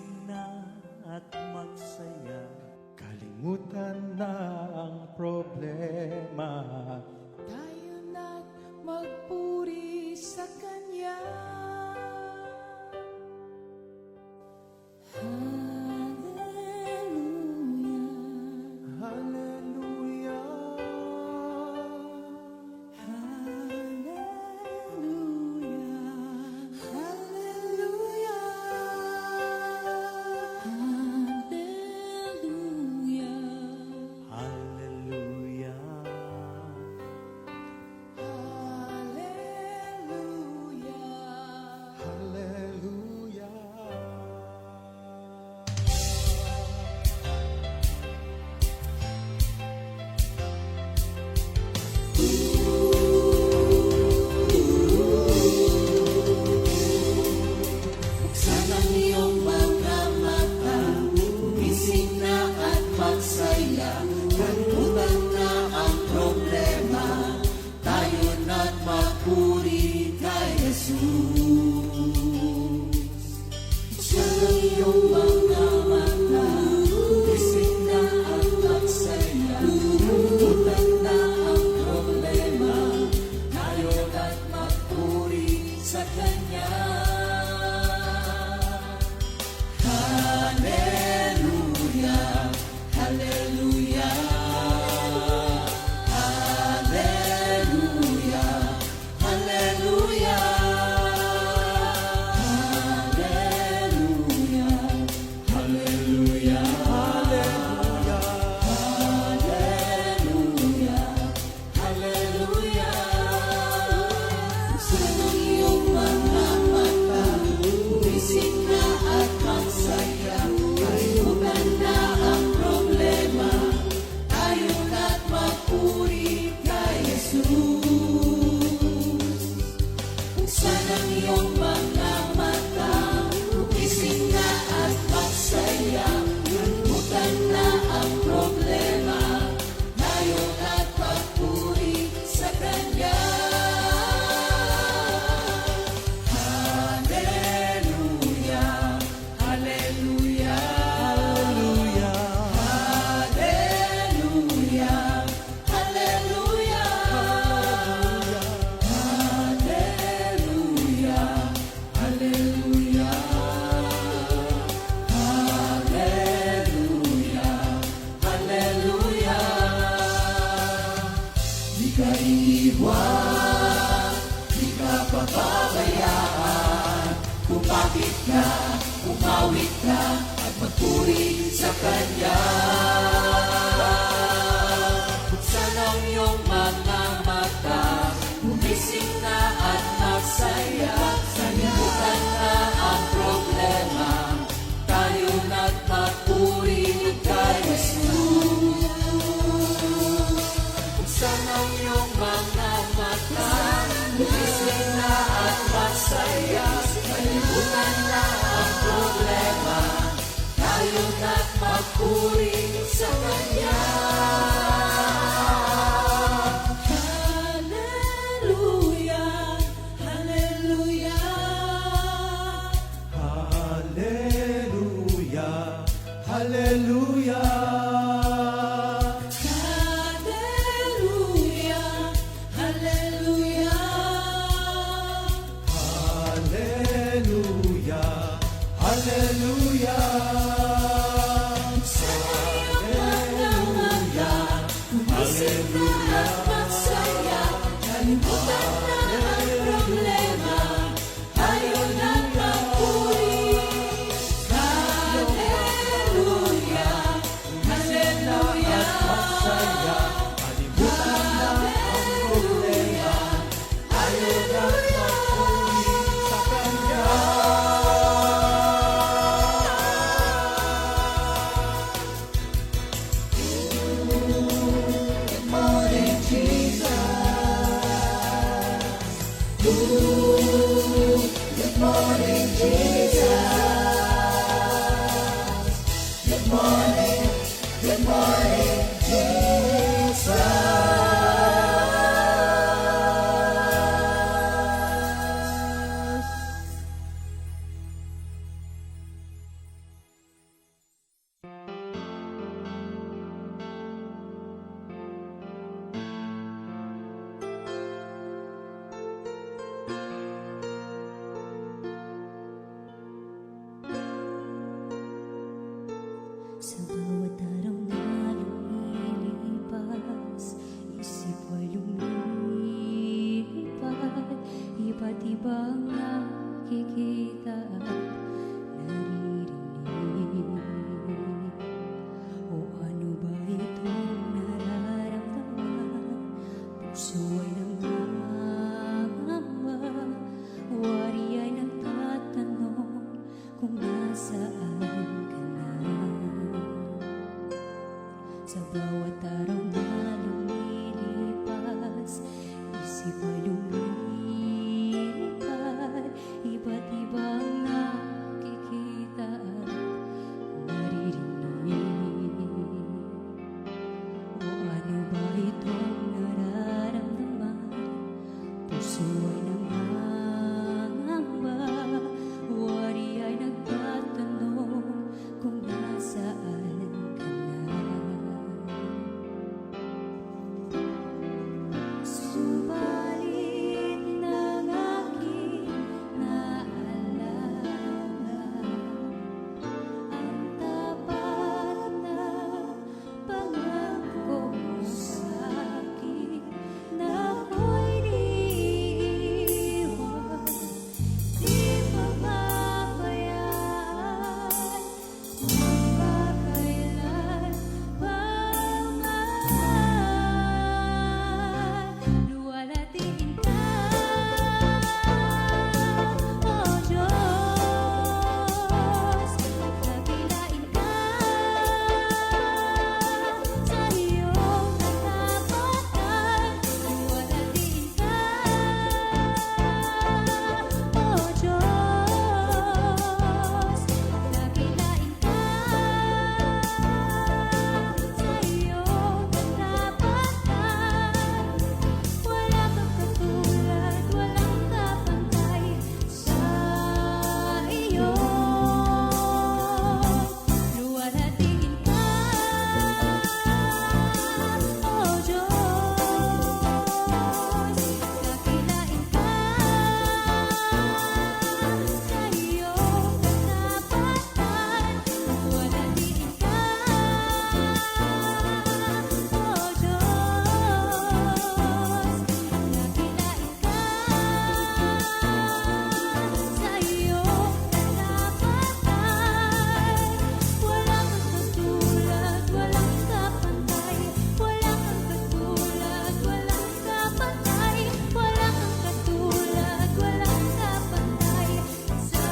Gumising na at magsaya. Kalimutan na ang problema. Tayo na't magpuri sa Kanya. Hallelujah. Umawit ka at magpuri sa Kanya. Buksan ang iyong mga mata, gumising na at magsaya. Kalimutan na ang problema, tayo na't magpuri kay Jesus. Buksan ang iyong mga mata, gumising na at magsaya. Kalimutan na ang problema, tayo na't magpuri sa Kanya. Hallelujah, hallelujah. Hallelujah. Hallelujah. Sa bawat araw na lumilipas, isip ay lumilipad. Iba't ibang nakikita at naririnig. O ano ba itong nararamdaman? Puso ay nangangamba, wari ay nagtatanong kung nasaan ka na. Sa bawat araw na lumilipas, isip ay lumilipad. Iba't ibang nakikita at naririnig. O ano ba itong nararamdaman? Puso ay nangangamba, wari ay nagtatanong kung nasaan ka na. Subalit ng aking naalala ang tapat na pangako mo sa'kin na ako'y iiwan, di pababayaan, magpakailan paman. Luwalhatiin ka, O Diyos, dakilain ka sa iyong katapatan. Luwalhatiin ka, O Diyos, dakilain ka sa iyong katapatan. Wala kang katulad, walang kapantay sa iyo. Luwalhatiin ka, O Diyos, dakilain ka sa iyong katapatan. Luwalhatiin ka, O Diyos, dakilain ka sa iyong katapatan. Wala kang katulad, walang kapantay. Wala kang katulad, walang kapantay. Wala kang katulad, walang kapantay sa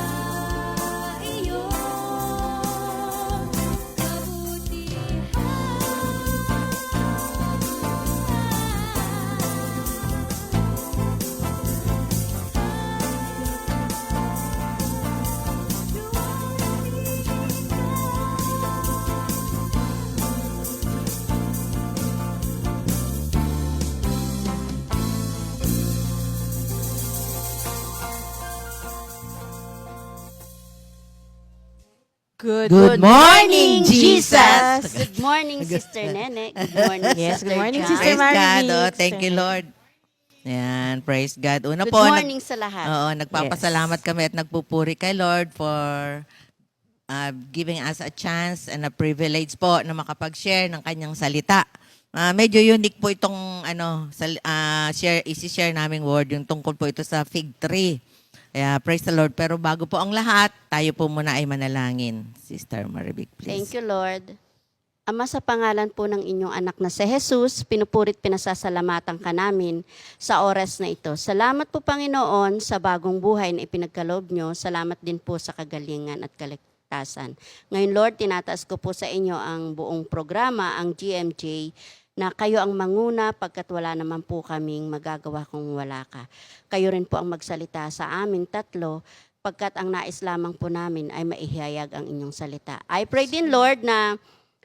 iyong Good morning, Jesus! Good morning, Sister Nene. Good morning, Yes, Sister good morning, John. Sister Praise God. Marvin. Oh, thank you, Lord. Yan, praise God. Una Good po, morning sa lahat. nagpapasalamat kami at nagpupuri kay Lord for giving us a chance and a privilege po na makapag-share ng kanyang salita. Medyo unique po itong isi-share naming word, yung tungkol po ito sa fig tree. Kaya praise the Lord. Pero bago po ang lahat, tayo po muna ay manalangin. Sister Marivic, please. Thank you, Lord. Ama, sa pangalan po ng inyong anak na si Jesus, pinupurit pinasasalamatan ka namin sa oras na ito. Salamat po, Panginoon, sa bagong buhay na ipinagkaloob nyo. Salamat din po sa kagalingan at kaligtasan. Ngayon, Lord, tinataas ko po sa inyo ang buong programa, ang GMJ, na kayo ang manguna pagkat wala naman po kaming magagawa kung wala ka. Kayo rin po ang magsalita sa amin tatlo pagkat ang nais lamang po namin ay maihayag ang inyong salita. I pray din, Lord, na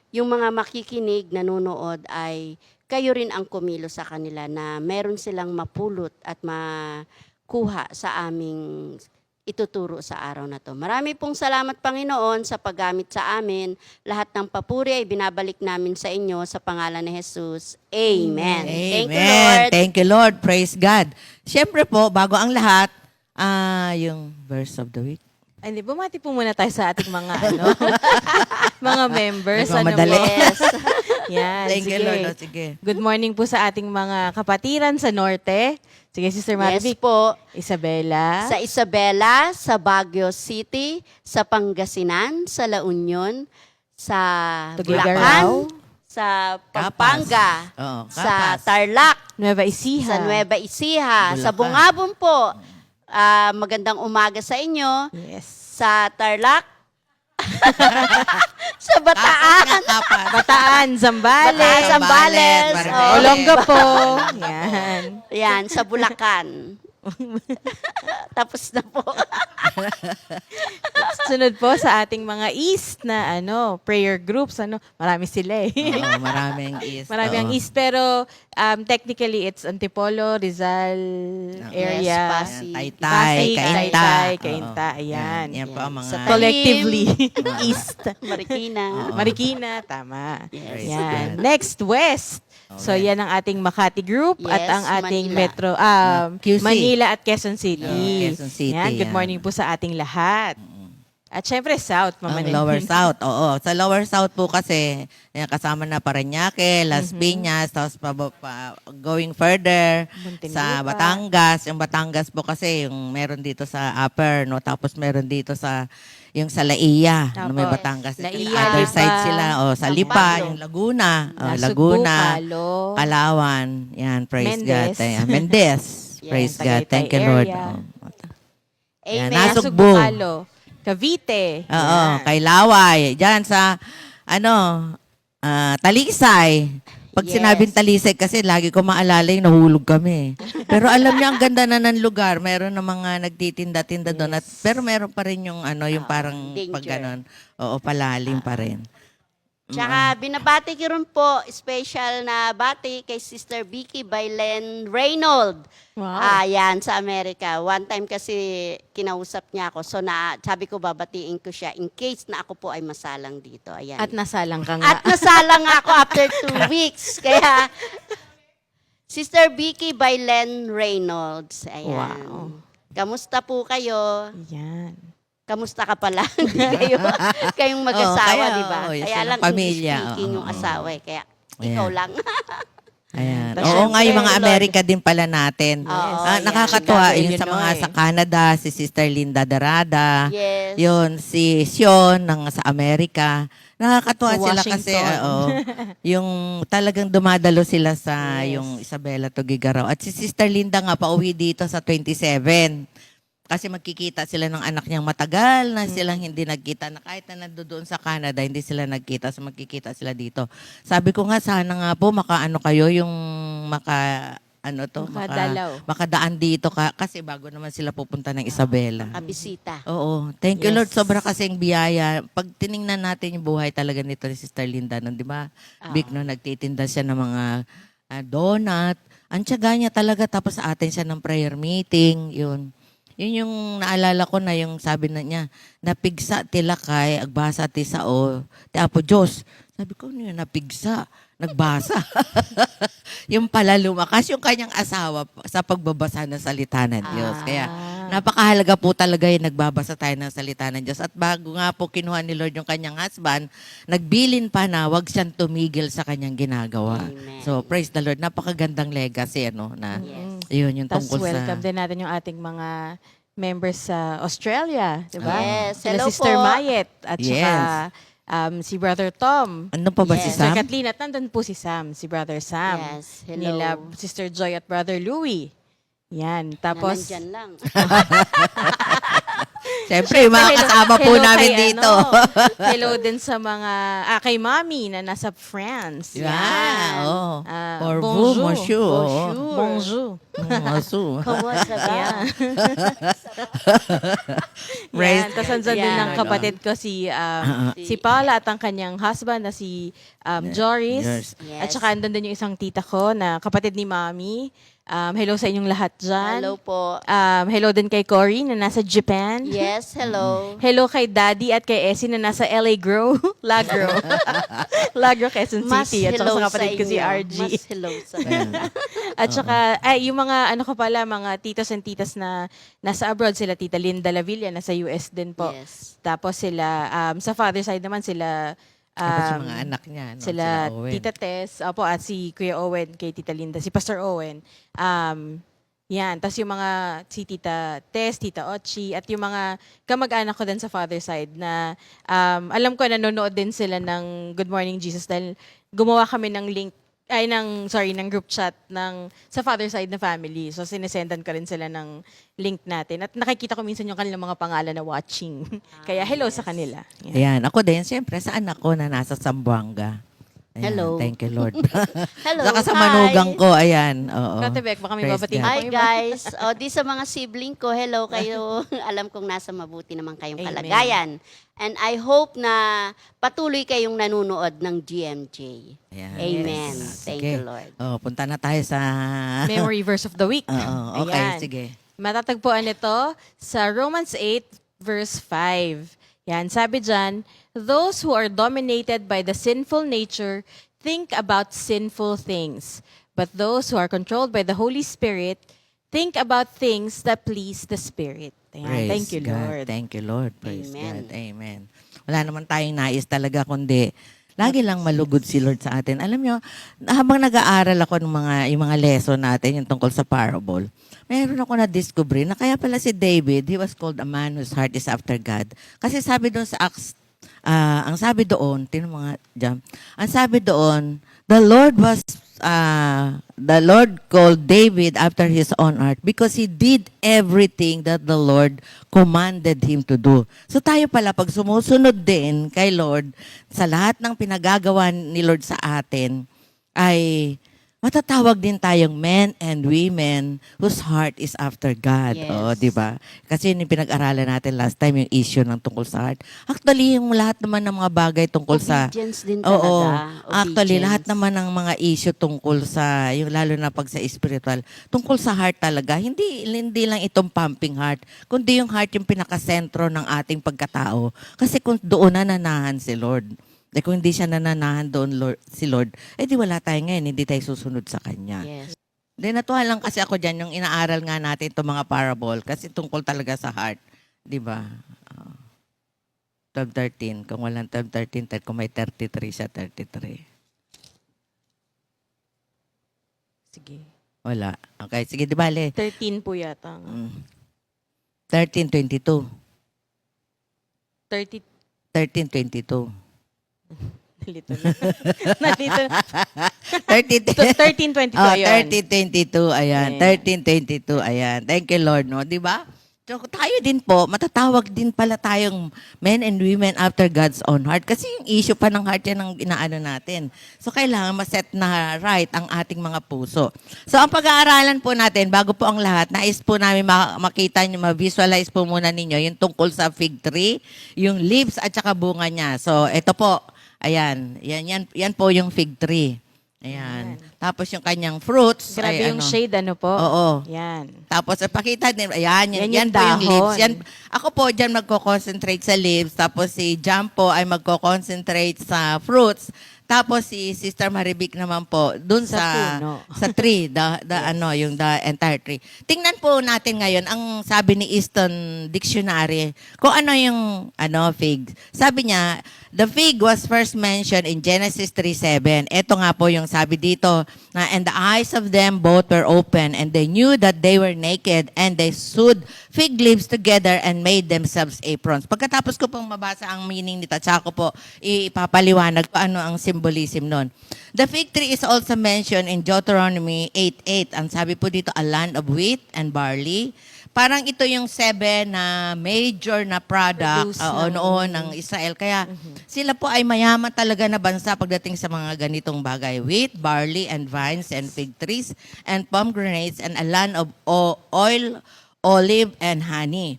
yung mga makikinig, nanonood ay kayo rin ang kumilo sa kanila na meron silang mapulot at makuha sa aming ituturo sa araw na to. Marami pong salamat, Panginoon, sa paggamit sa amin. Lahat ng papuri ay binabalik namin sa inyo sa pangalan ni Jesus. Amen. Thank you, Lord. Thank you, Lord. Praise God. Siyempre po, bago ang lahat, yung verse of the week. Ay, di, bumati po muna tayo sa ating mga mga members. Nagmamadali. po? Yes. Yan, Thank you, sige. Lord. O, sige. Good morning po sa ating mga kapatiran sa Norte. Sige, Sister Yes Marvic. po. Isabela. Sa Isabela, sa Baguio City, sa Pangasinan, sa La Union, sa Tuguegarao. Bulacan, sa Pampanga, Oo, sa Kapas. Tarlac, Nueva Ecija. sa Nueva Ecija, sa Bulacan. Bungabon po. Magandang umaga sa inyo. Yes. Sa Tarlac, sa Bataan, Kapas. Bataan, Zambales. Bataan, Zambales. Zambales, Oh. Olongapo. Yan. Yan, sa Bulacan. Tapos na po. Sunod po sa ating mga East na prayer groups. Marami sila eh. Oo, maraming is. Marami ang oo. East. Pero technically, it's Antipolo, Rizal area. Yes, Pasig. Taytay, Pasig, Cainta. Taytay, Oo. Cainta, ayan. Yan po ang mga... Sa Collectively, East. Marikina. Marikina, tama. Yes. Yan. Next, West. So, yan ang ating Makati Group at Yes, ang ating Manila. Metro, QC. Manila at Quezon City. Quezon City, Yan, good yan. morning po sa ating lahat. At syempre, South, Mama Ang Nene. Lower South, oo. Sa Lower South po kasi, yan, kasama na Parañaque, Las Piñas, tapos going further Muntinlupa. sa Batangas. Yung Batangas po kasi, yung meron dito sa Upper, no? Tapos meron dito sa yung sa Laia, no, may Tapos, Batangas. Laia, Other Lipa, side sila, sa Lipa, Sampalo. yung Laguna, Nasugbu, Laguna, Palo. Palawan, yan, praise Mendez. God. Ayan, Mendez, Yes, praise God. Tagaytay Thank you, Lord. area. Yan, Amen. Nasugbu. Palo. Cavite. Oo, Yan. kay Laway. Diyan sa, Talisay. Pag Yes. sinabing Talisay kasi lagi ko maalala yung nahulog kami. Pero alam niyo, ang ganda na ng lugar. Meron na mga nagtitinda-tinda doon. At, pero meron pa rin yung yung parang danger. pag ganon. Oo, palalim pa rin. Tsaka binabati ko rin po, special na bati kay Sister Vicky Bailen Reynold. Wow. Yan, sa Amerika. One time kasi kinausap niya ako. So sabi ko babatiin ko siya in case na ako po ay masalang dito. Ayan. At nasalang ka nga. At nasalang ako after 2 weeks. Kaya, Sister Vicky Bailen Reynolds. Ayan. Wow. Kamusta po kayo? Yan. Kamusta ka pala? Kayong mag-asawa, kaya, di ba? oo, Kaya silang lang pamilya, English speaking oo, yung oo. asawa eh. Kaya Ayan. ikaw lang. Ayan. Tas Oo nga, yung mga syempre, Amerika din pala natin. Oo, yan. Nakakatuwa. Chicago, Yung sa mga Illinois. sa Canada, si Sister Linda Darada. Yes. Yun, si Sion sa Amerika. Nakakatuwa Sa sila kasi, Washington. yung talagang dumadalo sila sa Yes. yung Isabela Tuguegarao. At si Sister Linda nga pauwi dito sa 27. Kasi magkikita sila ng anak niyang matagal na silang hindi nagkita. Na kahit na nandoon sa Canada, hindi sila nagkita. So magkikita sila dito. Sabi ko nga, sana nga po makaano kayo yung Makadalaw. makadaan dito kasi bago naman sila pupunta ng Isabela. Kabisita. Oo. Thank you, Yes. Lord. Sobra kasing biyaya. Pag tiningnan natin yung buhay talaga nito ni Sister Linda, di ba? Big, no? Nagtitinda siya ng mga donut. Ang tiyaga niya talaga. Tapos sa atin siya ng prayer meeting. Yun. Yun yung naalala ko na yung sabi na niya, napigsa tilakay, agbasa ti sao, ti Apo Diyos. Sabi ko, ano yun, napigsa? Nagbasa. Yung pala lumakas yung kanyang asawa sa pagbabasa ng salita ng Diyos. Kaya napakahalaga po talaga yung nagbabasa tayo ng salita ng Diyos. At bago nga po kinuha ni Lord yung kanyang husband, nagbilin pa na wag siyang tumigil sa kanyang ginagawa. Amen. So praise the Lord. Napakagandang legacy na Yes. yun yung Tapos tungkol welcome sa... din natin yung ating mga members sa Australia, di ba? Yes. Sila Hello Sister po. Mayet at Yes. saka si Brother Tom. Ano pa ba si Yes. Sister Sam? Kathleen at nandun po si Sam, si Brother Sam. Yes. Hello. Nila Sister Joy at Brother Louie. Yan. Tapos, Nandyan lang. Siyempre, yung mga hello- kasama po hello namin kay, dito. hello din sa mga, kay Mami na nasa France. Yeah, oh. For vous, bonjour. monsieur. Bonjour. Bonjour. Kumusta ba? Yan. Praise Yan. Tapos andyan din Yan. ng kapatid ko si Paula at ang kanyang husband na si Joris. Yes. Yes. At saka andun din yung isang tita ko na kapatid ni Mami. Hello sa inyong lahat dyan. Hello po. Hello din kay Cory na nasa Japan. Yes, hello. Hello kay Daddy at kay Essie na nasa LA Grow. Lagro. Lagro, Quezon Mas City. At hello saka sa sa kapatid ko si inyo. RG. Mas hello sa At saka, yung mga, ano ko pala, mga titos and titas na nasa abroad, sila Tita Linda Lavilla, nasa US din po. Yes. Tapos sila, sa father side naman, sila, Tapos yung mga anak niya. No? sila Owen. Tita Tess, opo, at si Kuya Owen kay Tita Linda, si Pastor Owen. Yan, tapos yung mga, si Tita Tess, Tita Ochi, at yung mga kamag-anak ko din sa father side na alam ko nanonood din sila ng Good Morning Jesus dahil gumawa kami ng link, ng group chat sa father side na family. So, sinesendan ko rin sila ng link natin. At nakikita ko minsan yung kanilang mga pangalan na watching. Kaya hello sa kanila. Yan. Ayan, ako din, siyempre, sa anak ko na nasa Zamboanga. Ayan, Hello. Thank you, Lord. Hello, Saka sa hi. manugang ko, ayan. Oo. Kate Beck, baka may Praise babatiin God. Hi ko. guys. O di sa mga sibling ko, hello kayo. Alam kong nasa mabuti naman kayong Amen. kalagayan. And I hope na patuloy kayong nanunood ng GMJ. Ayan. Amen. Yes. Thank Sige. you, Lord. Oh, punta na tayo sa... Memory verse of the week. Oo, okay, Ayan. sige. Matatagpuan ito sa Romans 8 verse 5. Yan, sabi dyan, those who are dominated by the sinful nature think about sinful things. But those who are controlled by the Holy Spirit think about things that please the Spirit. Ayan, Praise thank you, God. Lord. Thank you, Lord. Praise Amen. God. Amen. Wala naman tayong nais talaga, kundi lagi lang malugod si Lord sa atin. Alam nyo, habang nag-aaral ako ng yung mga lesson natin, yung tungkol sa parable, mayroon ako na-discover na kaya pala si David, he was called a man whose heart is after God. Kasi sabi doon sa Acts, ang sabi doon, ang sabi doon, the Lord called David after his own heart because he did everything that the Lord commanded him to do. So tayo pala, pag sumusunod din kay Lord, sa lahat ng pinagagawa ni Lord sa atin, ay matatawag din tayong men and women whose heart is after God. Yes. Oh, di ba? Kasi yun yung pinag-aralan natin last time, yung issue ng tungkol sa heart. Actually, yung lahat naman ng mga bagay tungkol sa... Obedience din talaga. Oo. Actually, Obedience. lahat naman ng mga issue tungkol sa, yung lalo na pag sa spiritual, tungkol sa heart talaga. Hindi lang itong pumping heart, kundi yung heart yung pinakasentro ng ating pagkatao. Kasi kung doon na nanahan si Lord, kung hindi siya nananahan doon si Lord, di wala tayo ngayon, hindi tayo susunod sa Kanya. Yes. Then natuwa lang kasi ako dyan, yung inaaral nga natin itong mga parable, kasi tungkol talaga sa heart. Di ba? 12:13. Kung walang 12:13, kung may 33 siya, 33. Sige. Wala. Okay, sige, di bale. 13 po yata. 13:22. 30. 13:22. Nalito na. Nalito na. 13:22 Oh, ayun. 13:22, ayan. Yeah. 13:22, ayan. Thank you, Lord, no? Di ba? So, tayo din po, matatawag din pala tayong men and women after God's own heart. Kasi yung issue pa ng heart yan ang inaano natin. So, kailangan maset na right ang ating mga puso. So, ang pag-aaralan po natin, bago po ang lahat, nais po namin makita nyo, ma-visualize po muna ninyo yung tungkol sa fig tree, yung leaves at saka bunga niya. So, ito po, ayan, yan po yung fig tree. Ayan. Tapos yung kanyang fruits. Grabe ay, yung shade, ano po? Oo. Yan. Tapos pakita din, ayan, Yan yan yung po yung dahon. leaves. Yan, ako po dyan magko-concentrate sa leaves, tapos si Jam po ay magko-concentrate sa fruits, tapos si Sister Maribik naman po dun Sa sa puno. sa tree, yung the entire tree. Tingnan po natin ngayon ang sabi ni Easton Dictionary kung ano yung fig. Sabi niya, the fig was first mentioned in Genesis 3:7. Ito nga po yung sabi dito na, and the eyes of them both were open and they knew that they were naked and they sewed fig leaves together and made themselves aprons. Pagkatapos ko pong mabasa ang meaning nito, tsaka ko po ipapaliwanag kung ano ang symbolism nun. The fig tree is also mentioned in Deuteronomy 8:8. Ang sabi po dito, a land of wheat and barley. Parang ito yung 7 na major na product Produce ng- noon ng Israel. Kaya sila po ay mayaman talaga na bansa pagdating sa mga ganitong bagay. Wheat, barley, and vines, and fig trees, and pomegranates, and a land of oil, olive, and honey.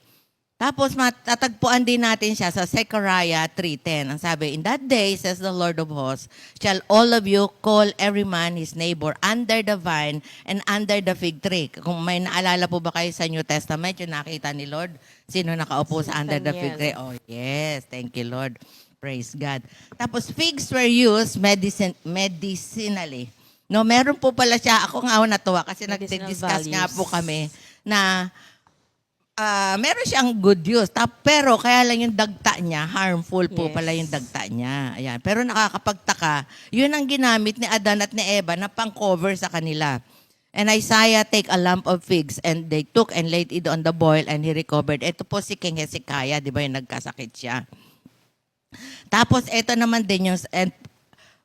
Tapos matatagpuan din natin siya sa Zechariah 3:10. Ang sabi, "In that day, says the Lord of hosts, shall all of you call every man his neighbor under the vine and under the fig tree." Kung may naalala po ba kayo sa New Testament, yung nakita ni Lord, sino nakaupo sa under the fig tree? Oh yes, thank you Lord. Praise God. Tapos figs were used medicinally. No, meron po pala siya. Ako nga natuwa kasi Medicinal nag-discuss nga values. po kami na meron siyang good use. Pero kaya lang yung dagta niya, harmful po Yes. pala yung dagta niya. Ayan. Pero nakakapagtaka, yun ang ginamit ni Adan at ni Eva na pang-cover sa kanila. And Isaiah take a lump of figs and they took and laid it on the boil and he recovered. Ito po si King Hezekiah, di ba yung nagkasakit siya. Tapos ito naman din yung, and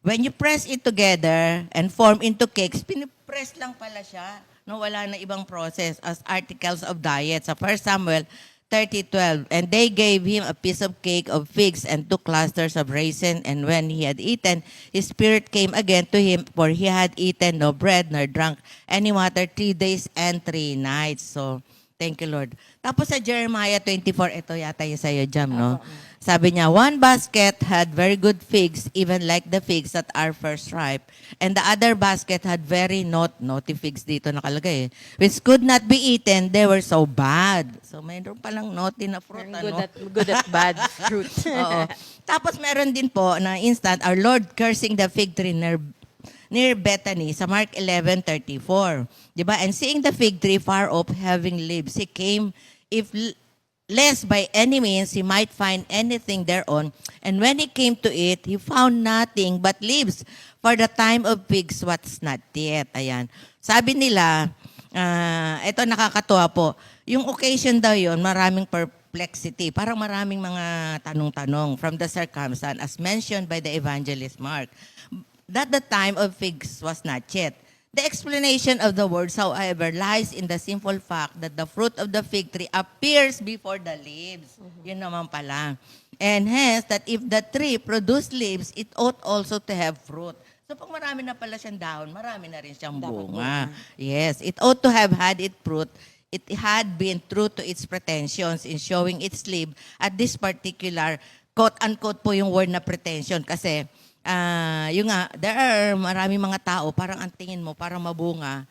when you press it together and form into cakes, pinipress lang pala siya. No, wala na ibang process as articles of diet. Sa 1 Samuel 30:12, and they gave him a piece of cake of figs and 2 clusters of raisin. And when he had eaten, his spirit came again to him, for he had eaten no bread nor drunk any water 3 days and 3 nights. So, thank you, Lord. Tapos sa Jeremiah 24, ito yata yung sa'yo, Jam, no? Sabi niya, "One basket had very good figs, even like the figs that are first ripe. And the other basket had very naughty figs," dito nakalagay, "which could not be eaten, they were so bad." So, mayroon palang naughty na fruit, ano? Good at bad fruit. Oo. Tapos meron din po na instant, our Lord cursing the fig tree near Bethany sa Mark 11:34. Diba? "And seeing the fig tree far off having leaves, he came, lest by any means he might find anything thereon. And when he came to it, he found nothing but leaves, for the time of figs was not yet." Ayan. Sabi nila, ito nakakatuwa po, yung occasion daw yun, maraming perplexity. Parang maraming mga tanong-tanong from the circumstance as mentioned by the evangelist Mark, that the time of figs was not yet. The explanation of the words, however, lies in the simple fact that the fruit of the fig tree appears before the leaves. Yun naman pala. And hence, that if the tree produced leaves, it ought also to have fruit. So pag marami na pala siyang dahon, marami na rin siyang bunga. Yes, it ought to have had its fruit. It had been true to its pretensions in showing its leaf at this particular, quote-unquote po yung word na pretension. Kasi yung nga, there are maraming mga tao, parang ang tingin mo, parang mabunga.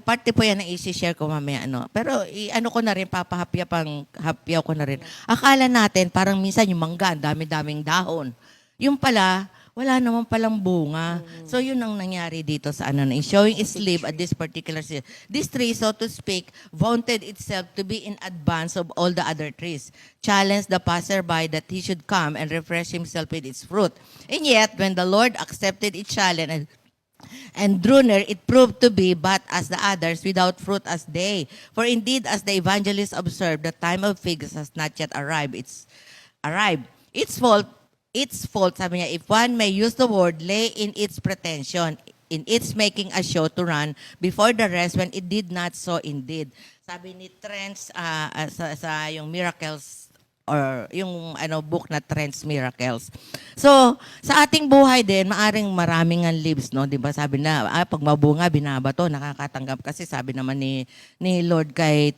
Parte po yan na isi-share ko mamaya. Pero ano ko na rin, hapyaw ko na rin. Akala natin, parang minsan yung mangga, ang dami-daming dahon. Yung pala, wala naman palang bunga. So yun ang nangyari dito sa showing its leaf at this particular season. This tree, so to speak, vaunted itself to be in advance of all the other trees, challenged the passerby that he should come and refresh himself with its fruit. And yet, when the Lord accepted its challenge and drew near, it proved to be but as the others, without fruit as they. For indeed, as the evangelist observed, the time of figs has not yet arrived. Its fault, sabi niya, if one may use the word, lay in its pretension, in its making a show to run before the rest when it did not so indeed. Sabi ni Trent's, sa yung Miracles, or yung book na Trent's Miracles. So, sa ating buhay din, maaring maraming ang leaves, no? 'Di ba? Sabi na, pag mabunga, binabato, nakakatanggap kasi sabi naman ni Lord kay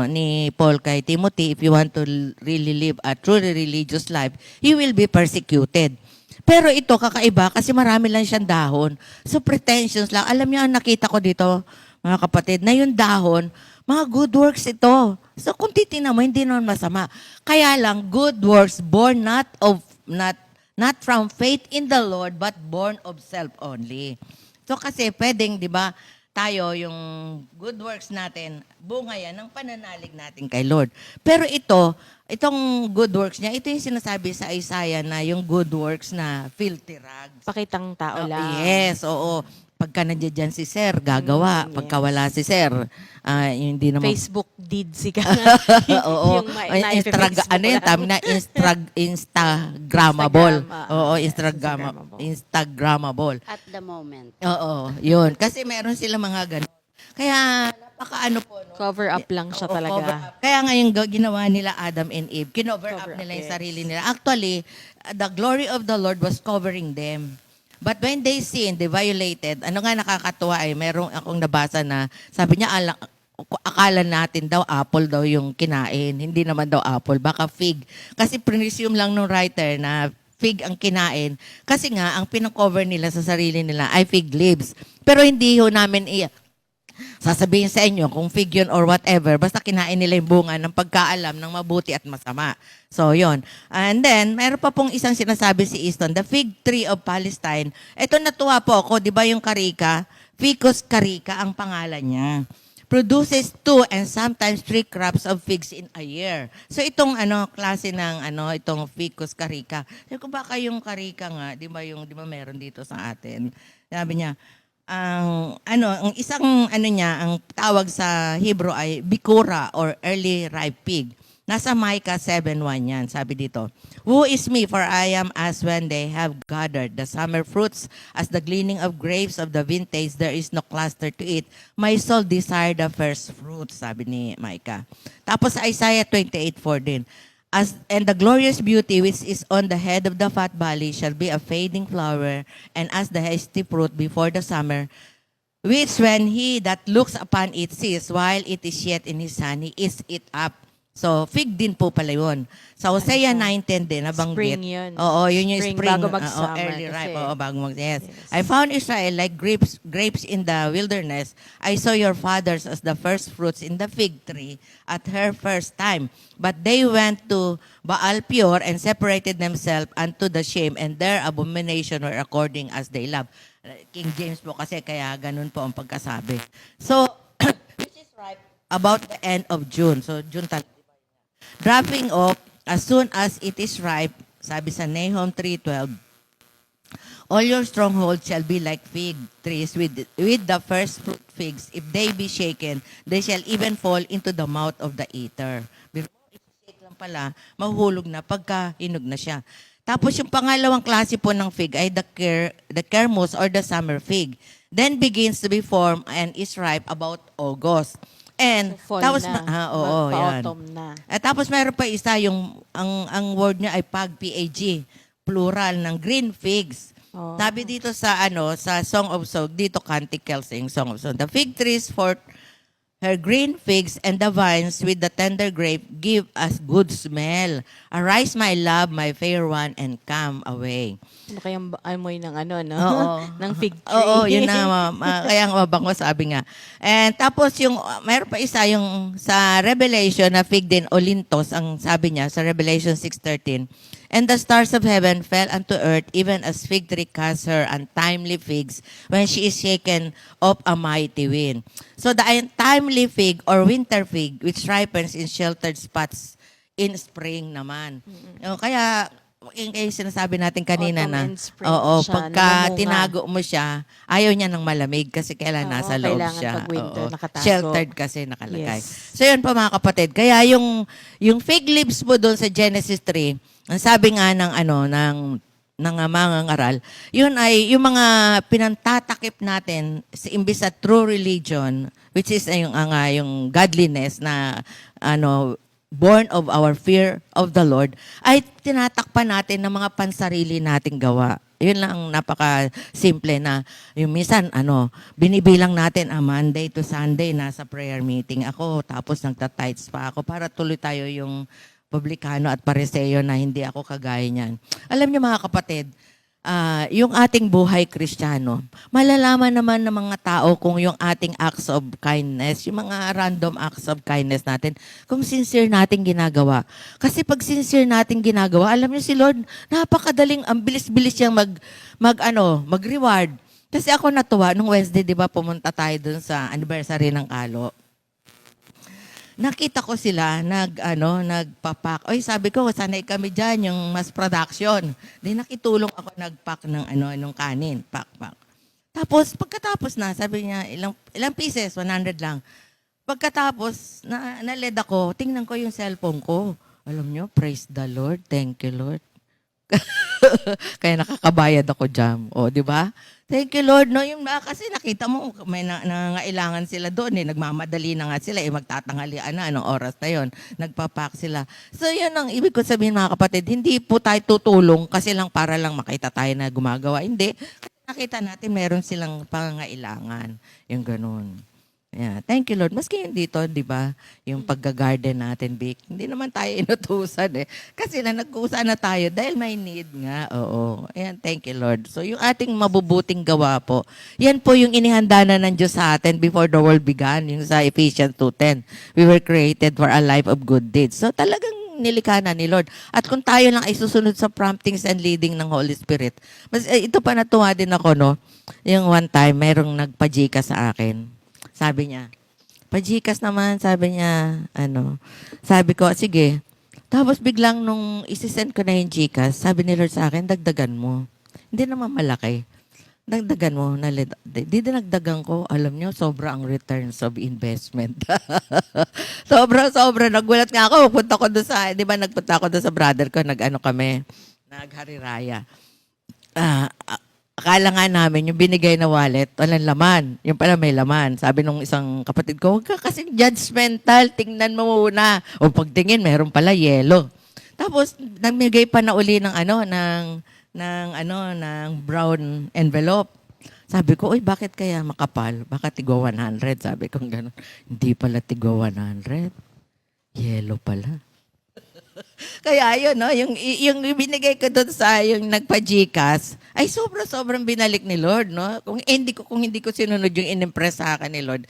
ni Paul kay Timothy, if you want to really live a truly religious life, you will be persecuted. Pero ito kakaiba kasi marami lang siyang dahon. So pretensions lang. Alam niyo ang nakita ko dito, mga kapatid, na yung dahon, mga good works ito. So kung titingnan mo, hindi naman masama. Kaya lang, good works born not from faith in the Lord, but born of self only. So kasi pwedeng, di ba, tayo, yung good works natin, bunga yan ng pananalig natin kay Lord. Pero itong good works niya, ito yung sinasabi sa Isaiah na yung good works na filthy rags. Pakitang tao lang. Yes, oo. Pagka nandiyan si Sir, gagawa. Yes. Pagka wala si Sir, hindi naman... Facebook deeds ka. Oo. Instagrammable. Oo, Instagrammable. At the moment. Oo, yun. Kasi meron sila mga ganun. Kaya, napakaano po, no? Cover up lang siya Oo, cover talaga. up. Kaya nga yung ginawa nila Adam and Eve, kinover up Cover nila up, yung yes. sarili nila. Actually, the glory of the Lord was covering them. But when they sinned, they violated. Ano nga nakakatuwa merong akong nabasa na, sabi niya, akala natin daw apple daw yung kinain. Hindi naman daw apple, baka fig. Kasi presume lang nung writer na fig ang kinain. Kasi nga, ang pinakover nila sa sarili nila ay fig leaves. Pero hindi ho namin sasabihin sa inyo kung fig yun or whatever, basta kinain nila yung bunga ng pagkaalam ng mabuti at masama. So, yon. And then, meron pa pong isang sinasabi si Easton, the fig tree of Palestine. Ito natuwa po ako, di ba yung karika? Ficus carica ang pangalan niya. Produces 2 and sometimes 3 crops of figs in a year. So itong klase ng itong Ficus carica. Sabi ko baka yung carica nga, di ba meron dito sa atin. Sabi niya, ang isang niya, ang tawag sa Hebrew ay bikura or early ripe pig. Nasa Micah 7:1 yan, sabi dito. Who is me, for I am as when they have gathered the summer fruits, as the gleaning of grapes of the vintage, there is no cluster to eat. My soul desired the first fruits, sabi ni Micah. Tapos sa Isaiah 28:4 din. And the glorious beauty which is on the head of the fat valley shall be a fading flower, and as the hasty fruit before the summer, which when he that looks upon it sees, while it is yet in his hand, he eats it up. So, fig din po pala yun. Sa Hosea 9:10 din, nabanggit. Spring yun. Oo, yun yung Spring, spring. bago mag-summer Early ripe. kasi. Oo, bago yes. I found Israel like grapes in the wilderness. I saw your fathers as the first fruits in the fig tree at her first time. But they went to Baal Peor and separated themselves unto the shame, and their abomination were according as they love. King James po kasi, kaya ganun po ang pagkasabi. So, which is ripe about the end of June. So, June talaga. Dropping off as soon as it is ripe, sabi sa Nahum 3:12, all your strongholds shall be like fig trees with the first fruit figs. If they be shaken, they shall even fall into the mouth of the eater. Before i-shake lang pala, mahuhulog na pagka hinog na siya. Tapos yung pangalawang klase po ng fig ay the kermus or the summer fig. Then begins to be formed and is ripe about August. And So, fall tapos na. yan. Pa-autumn na. At tapos meron pa isa yung ang word niya ay PAG, plural ng green figs. Oh. Sabi dito sa sa Song of Songs, dito Canticles yung Song of Songs. The fig trees for her green figs and the vines with the tender grape give us good smell. Arise, my love, my fair one, and come away. Ano kayang amoy ng no? Oo. ng fig tree. Oo, yun na. Kaya nga mabango, sabi nga. And tapos yung, mayroon pa isa yung sa Revelation na fig din olintos, ang sabi niya sa Revelation 6:13. And the stars of heaven fell unto earth, even as fig tree casts her untimely figs when she is shaken of a mighty wind. So the untimely fig or winter fig, which ripens in sheltered spots in spring naman. Kaya, yung sinasabi natin kanina Autumn na, and spring oo, siya, pagka namumunga. tinago mo siya, ayaw niya ng malamig kasi kailan Oo, nasa loob kailangan siya. pag winter, Oo. nakatago. Sheltered kasi nakalagay. Yes. So yun po mga kapatid. Kaya yung fig leaves po doon sa Genesis 3, ang sabi nga ng mga ngaral, yun ay yung mga pinantatakip natin sa imbis sa true religion, which is yung godliness na born of our fear of the Lord, ay tinatakpan natin ng mga pansarili nating gawa. Yun lang ang napaka-simple na yung minsan, binibilang natin, Monday to Sunday, nasa prayer meeting ako, tapos nagtatights pa ako para tuloy tayo yung publikano at pariseo na hindi ako kagaya niyan. Alam niyo mga kapatid, yung ating buhay Kristiyano, malalaman naman ng mga tao kung yung ating acts of kindness, yung mga random acts of kindness natin, kung sincere natin ginagawa. Kasi pag sincere natin ginagawa, alam niyo si Lord, napakadaling, ang bilis-bilis siyang mag-reward. Kasi ako natuwa, nung Wednesday, di ba, pumunta tayo dun sa anniversary ng Kalo. Nakita ko sila nagpapak. Oy, sabi ko, sanay kami dyan, yung mass production. Di nakitulong ako nagpack ng kanin, pak. Tapos, pagkatapos na, sabi niya, ilang pieces, 100 lang. Pagkatapos, na-led ako, tingnan ko yung cellphone ko. Alam nyo, praise the Lord, thank you Lord. Kaya nakakabayad ako dyan. O, di ba? Thank you, Lord. No, kasi nakita mo, may nangailangan sila doon. Nagmamadali na nga sila. Magtatanghalian na. Anong oras na yon? Nagpapak sila. So, yun ang ibig ko sabihin, mga kapatid. Hindi po tayo tutulong kasi lang para lang makita tayo na gumagawa. Hindi. Kasi nakita natin meron silang pangangailangan. Yung ganun. Yeah, thank you Lord. Maski yun dito, di ba, yung pagga-garden natin, Vic, hindi naman tayo inutusan eh. Kasi nagkusa na tayo dahil may need nga. Oo. Ayan, thank you Lord. So yung ating mabubuting gawa po, yan po yung inihanda na ng Diyos sa atin before the world began, yung sa Ephesians 2:10. We were created for a life of good deeds. So talagang nilikha na ni Lord. At kung tayo lang ay susunod sa promptings and leading ng Holy Spirit, ito pa natuwa din ako, no? Yung one time, merong nagpa-Gca sa akin. Sabi niya, pa-Gcash naman, sabi niya, sabi ko, sige. Tapos biglang nung isisend ko na yung Gcash, sabi ni Lord sa akin, dagdagan mo. Hindi naman malaki. Dagdagan mo. Dinagdagan ko, alam niyo, sobra ang returns of investment. sobra. Nagulat nga ako, punta ko doon sa, di ba, nagpunta ako doon sa brother ko, kami, naghariraya. Akala nga namin, yung binigay na wallet, walang laman. Yung pala may laman. Sabi nung isang kapatid ko, huwag ka kasing judgmental, tingnan mo muna. O pagtingin, meron pala yellow. Tapos, namigay pa na uli ng brown envelope. Sabi ko, bakit kaya makapal? Baka tigwa 100. Sabi ko gano'n. Hindi pala tigwa 100. Yellow pala. Kaya yun, no? Yung binigay ko doon sa yung nagpa-Gcash, ay sobrang binalik ni Lord, no? Kung hindi ko sinunod yung inimpress sa akin ni Lord,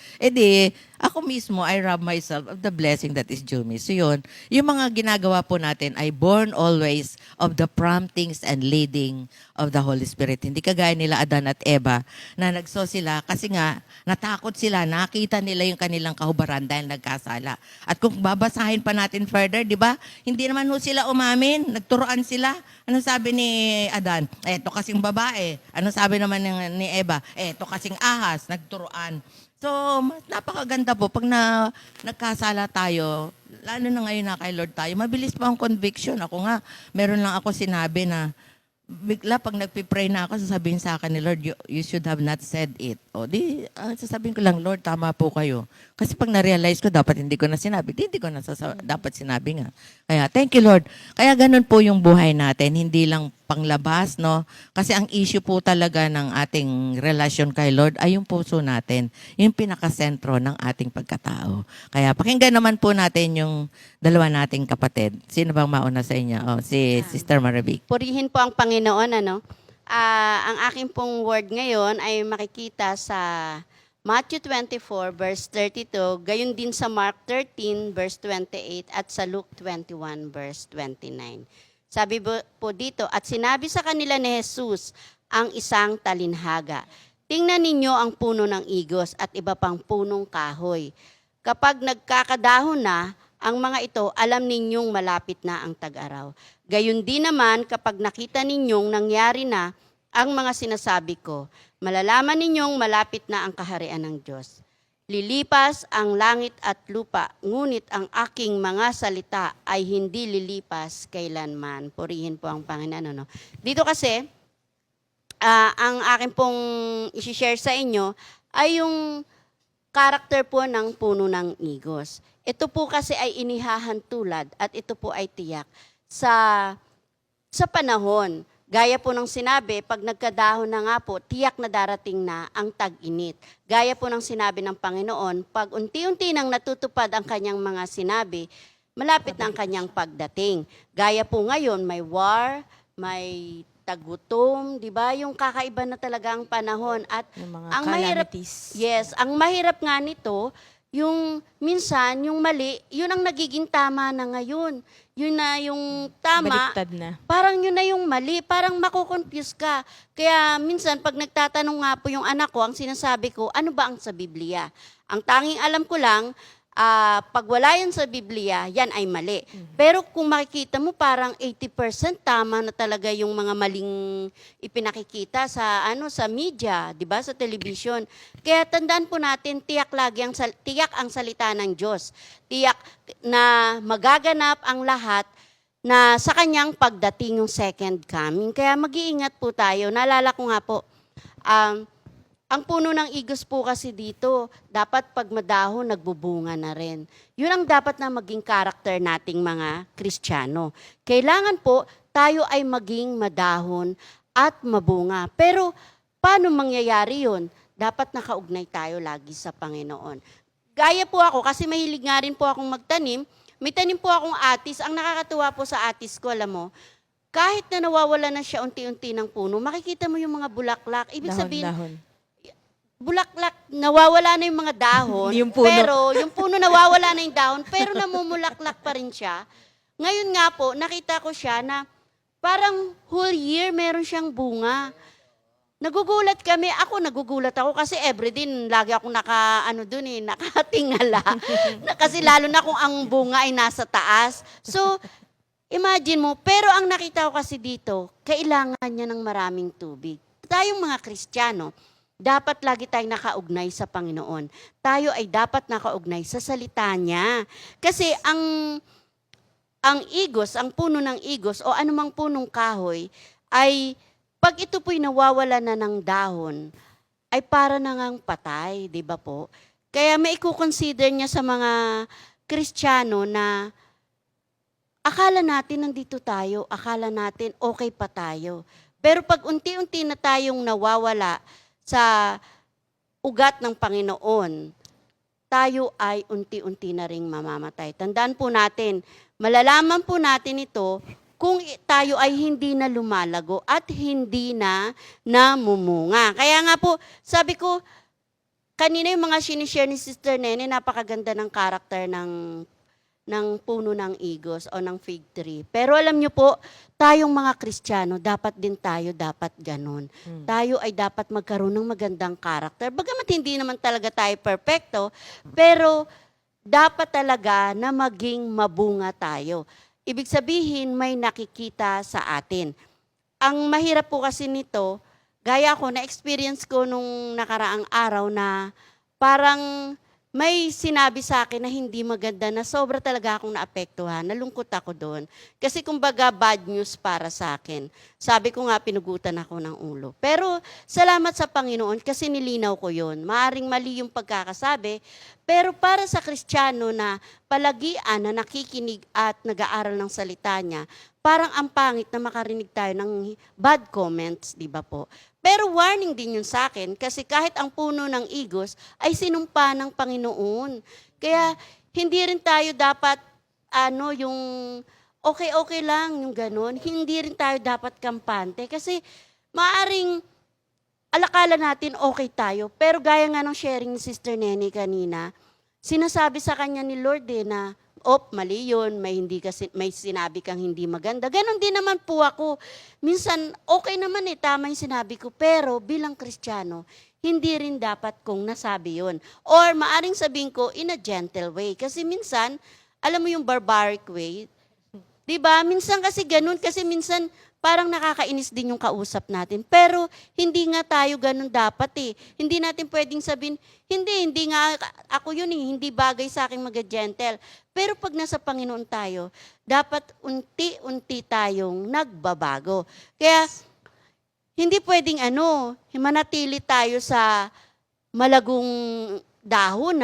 ako mismo, I rob myself of the blessing that is due me. So yun, yung mga ginagawa po natin ay born always of the promptings and leading of the Holy Spirit. Hindi kagaya nila Adan at Eva na nagso sila kasi nga natakot sila, nakita nila yung kanilang kahubaran dahil nagkasala. At kung babasahin pa natin further, di ba? Hindi naman sila umamin, nagturoan sila. Ano sabi ni Adan? Eto kasing babae. Ano sabi naman ni Eva? Eto kasing ahas, nagturoan. So, napakaganda po pag nagkasala tayo, lalo na ngayon na kay Lord tayo, mabilis pa ang conviction. Ako nga, meron lang ako sinabi na, bigla pag nagpipray na ako, sasabihin sa akin ni Lord, you should have not said it. Sasabihin ko lang, Lord, tama po kayo. Kasi pag na-realize ko, dapat hindi ko na sinabi. Hindi ko na dapat sinabi nga. Kaya, thank you, Lord. Kaya ganun po yung buhay natin. Hindi lang panglabas, no? Kasi ang issue po talaga ng ating relasyon kay Lord ay yung puso natin. Yung pinakasentro ng ating pagkatao. Kaya pakinggan naman po natin yung dalawa nating kapatid. Sino bang mauna sa inyo? Si Sister Marivic. Purihin po ang Panginoon, ang aking pong word ngayon ay makikita sa Matthew 24, verse 32, gayon din sa Mark 13, verse 28, at sa Luke 21, verse 29. Sabi po dito, at sinabi sa kanila ni Jesus ang isang talinhaga, tingnan ninyo ang puno ng igos at iba pang punong kahoy. Kapag nagkakadahon na, ang mga ito, alam ninyong malapit na ang tag-araw. Gayon din naman kapag nakita ninyong nangyari na ang mga sinasabi ko, malalaman ninyong malapit na ang kaharian ng Diyos. Lilipas ang langit at lupa, ngunit ang aking mga salita ay hindi lilipas kailanman. Purihin po ang Panginoon. No? Dito kasi, ang akin pong isi-share sa inyo ay yung karakter po ng puno ng igos. Ito po kasi ay inihahantulad at ito po ay tiyak sa panahon. Gaya po ng sinabi, pag nagkadahon na nga po, tiyak na darating na ang tag-init. Gaya po ng sinabi ng Panginoon, pag unti-unti nang natutupad ang kanyang mga sinabi, malapit na ang kanyang pagdating. Gaya po ngayon, may war, may tagutom, di ba? Yung kakaiba na talaga ang panahon. At Yung mga ang mahirap, calamities. yes, ang mahirap nga nito, yung minsan, yung mali, yun ang nagiging tama na ngayon. Yun na yung tama, Baliktad na. parang yun na yung mali, parang makukonfuse ka. Kaya minsan, pag nagtatanong nga po yung anak ko, ang sinasabi ko, ano ba ang sa Biblia? Ang tanging alam ko lang, pag wala yan sa Biblia, yan ay mali. Pero kung makikita mo, parang 80% tama na talaga yung mga maling ipinakikita sa media, 'di ba, sa television. Kaya tandaan po natin, tiyak ang salita ng Diyos. Tiyak na magaganap ang lahat na sa kanyang pagdating yung second coming. Kaya mag-iingat po tayo. Naalala ko nga po, ang puno ng igos po kasi dito, dapat pag madahon, nagbubunga na rin. Yun ang dapat na maging karakter nating mga Kristiyano. Kailangan po tayo ay maging madahon at mabunga. Pero paano mangyayari yun? dapat nakaugnay tayo lagi sa Panginoon. Gaya po ako, kasi mahilig nga rin po akong magtanim, may tanim po akong atis. Ang nakakatuwa po sa atis ko, alam mo, kahit na nawawala na siya unti-unti ng puno, makikita mo yung mga bulaklak. Ibig sabihin, Dahon. bulaklak, nawawala na yung mga dahon, Yung puno. pero yung puno nawawala na yung dahon, pero namumulaklak pa rin siya. Ngayon nga po, nakita ko siya na parang whole year meron siyang bunga. Nagugulat kami, nagugulat ako kasi everyday lagi ako nakatingala. Kasi lalo na kung ang bunga ay nasa taas. So, imagine mo, pero ang nakita ko kasi dito, kailangan niya ng maraming tubig. Tayong mga Kristiyano, dapat lagi tayong nakaugnay sa Panginoon. Tayo ay dapat nakaugnay sa salita niya. Kasi ang igos, ang puno ng igos o anumang punong kahoy ay pag ito po'y nawawala na ng dahon, ay para na ngang patay, di ba po? Kaya may i-consider niya sa mga Kristiyano na akala natin nandito tayo, akala natin okay pa tayo. Pero pag unti-unti na tayong nawawala sa ugat ng Panginoon, tayo ay unti-unti na ring mamamatay. Tandaan po natin, malalaman po natin ito kung tayo ay hindi na lumalago at hindi na namumunga. Kaya nga po, sabi ko, kanina yung mga sinishare ni Sister Nene, napakaganda ng karakter ng puno ng igos o ng fig tree. Pero alam nyo po, tayong mga Kristiyano, dapat ganun. Tayo ay dapat magkaroon ng magandang karakter. Bagamat hindi naman talaga tayo perfecto, pero dapat talaga na maging mabunga tayo. Ibig sabihin, may nakikita sa atin. Ang mahirap po kasi nito, gaya ko, na-experience ko nung nakaraang araw na parang may sinabi sa akin na hindi maganda, na sobra talaga akong naapektuhan. Nalungkot ako doon. Kasi kumbaga bad news para sa akin. Sabi ko nga, pinugutan ako ng ulo. Pero salamat sa Panginoon kasi nilinaw ko yun. Maaring mali yung pagkakasabi, pero para sa Kristiyano na palagian na nakikinig at nag-aaral ng salita niya, parang ang pangit na makarinig tayo ng bad comments, di ba po? Pero warning din yun sa akin kasi kahit ang puno ng igos ay sinumpa ng Panginoon. Kaya hindi rin tayo dapat yung okay lang yung ganun. Hindi rin tayo dapat kampante kasi maaring alakala natin okay tayo. Pero gaya nga ng sharing ni Sister Nene kanina, sinasabi sa kanya ni Lord na mali yun, may sinabi kang hindi maganda. Ganon din naman po ako. Minsan, okay naman tama yung sinabi ko, pero bilang Kristiyano, hindi rin dapat kong nasabi yun. Or maaring sabihin ko in a gentle way. Kasi minsan, alam mo yung barbaric way, diba? Minsan kasi ganun, kasi minsan parang nakakainis din yung kausap natin. Pero hindi nga tayo ganun dapat Hindi natin pwedeng sabihin, hindi nga ako yun hindi bagay sa akin mag-gentle. Pero pag nasa Panginoon tayo, dapat unti-unti tayong nagbabago. Kaya hindi pwedeng manatili tayo sa malagong dahon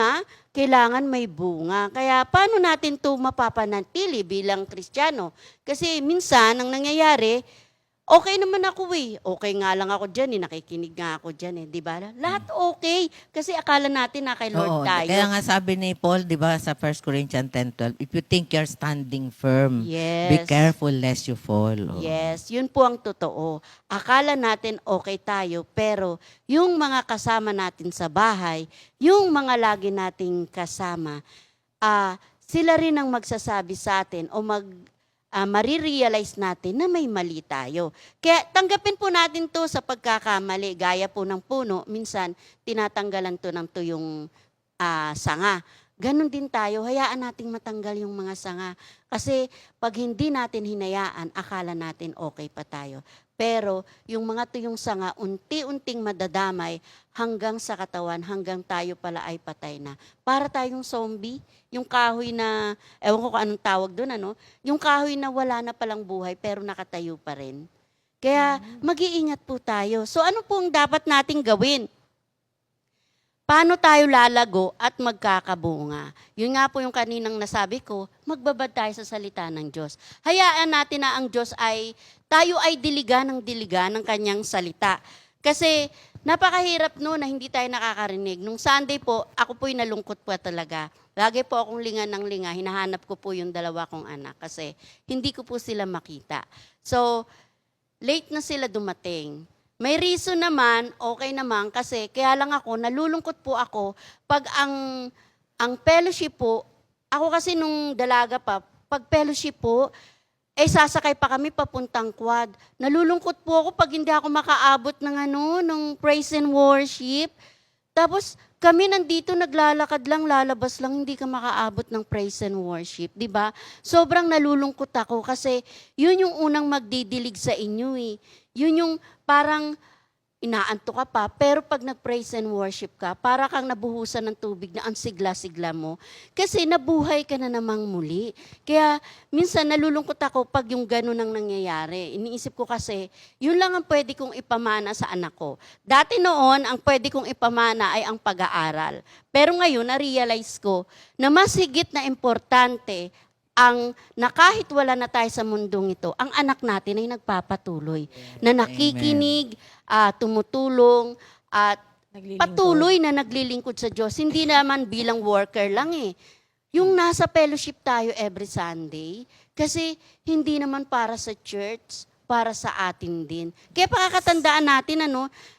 kailangan may bunga. Kaya paano natin ito mapapanatili bilang Kristiyano? Kasi minsan, ang nangyayari, okay naman ako Okay nga lang ako dyan nakikinig nga ako dyan di ba? Lahat okay. Kasi akala natin na kay Lord tayo. Kaya nga sabi ni Paul, di ba, sa 1 Corinthians 10:12, if you think you're standing firm, be Yes. careful lest you fall. Yes, yun po ang totoo. Akala natin okay tayo, pero yung mga kasama natin sa bahay, yung mga lagi nating kasama, sila rin ang magsasabi sa atin o marirealize natin na may mali tayo. Kaya tanggapin po natin to sa pagkakamali. Gaya po ng puno, minsan tinatanggalan to ng tuyong sanga. Ganon din tayo, hayaan nating matanggal yung mga sanga. Kasi pag hindi natin hinayaan, akala natin okay pa tayo. Pero yung mga tuyong sanga, unti-unting madadamay hanggang sa katawan, hanggang tayo pala ay patay na. Para tayong zombie, yung kahoy na, ewan ko kung anong tawag doon, yung kahoy na wala na palang buhay pero nakatayo pa rin. Kaya mag-iingat po tayo. So ano pong dapat nating gawin? Paano tayo lalago at magkakabunga? Yun nga po yung kaninang nasabi ko, magbabad tayo sa salita ng Diyos. Hayaan natin na ang Diyos tayo ay diligan ng kanyang salita. Kasi napakahirap no na hindi tayo nakakarinig. Nung Sunday po, ako po'y nalungkot po talaga. Lagi po akong linga ng linga, hinahanap ko po yung dalawa kong anak kasi hindi ko po sila makita. So, late na sila dumating. May reason naman, okay naman, kasi kaya lang ako, nalulungkot po ako pag ang fellowship po, ako kasi nung dalaga pa, pag fellowship po, sasakay pa kami papuntang quad. Nalulungkot po ako pag hindi ako makaabot ng praise and worship. Tapos kami nandito naglalakad lang, lalabas lang, hindi ka makaabot ng praise and worship, 'di ba? Sobrang nalulungkot ako kasi yun yung unang magdidilig sa inyo eh. Yun yung parang inaanto ka pa, pero pag nag-praise and worship ka, para kang nabuhusan ng tubig na ang sigla-sigla mo. Kasi nabuhay ka na namang muli. Kaya minsan nalulungkot ako pag yung gano'n ang nangyayari. Iniisip ko kasi, yun lang ang pwede kong ipamana sa anak ko. Dati noon, ang pwede kong ipamana ay ang pag-aaral. Pero ngayon, na-realize ko na mas higit na importante na kahit wala na tayo sa mundong ito, ang anak natin ay nagpapatuloy, na nakikinig, tumutulong, at patuloy na naglilingkod sa Diyos. Hindi naman bilang worker lang eh. Yung nasa fellowship tayo every Sunday, kasi hindi naman para sa church, para sa atin din. Kaya pakakatandaan natin,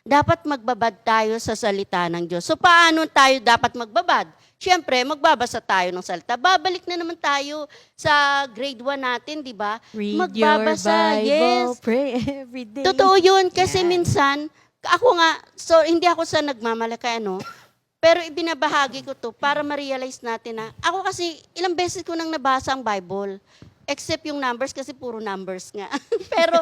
dapat magbabad tayo sa salita ng Diyos. So paano tayo dapat magbabad? Siyempre, magbabasa tayo ng salita. Babalik na naman tayo sa grade 1 natin, di ba? Read Magbabasa, your Bible, yes. pray every day. Totoo yun, kasi minsan, ako nga, so hindi ako sa nagmamalakay, pero ibinabahagi ko to para ma-realize natin na, ako kasi ilang beses ko nang nabasa ang Bible. Except yung numbers kasi puro numbers nga. Pero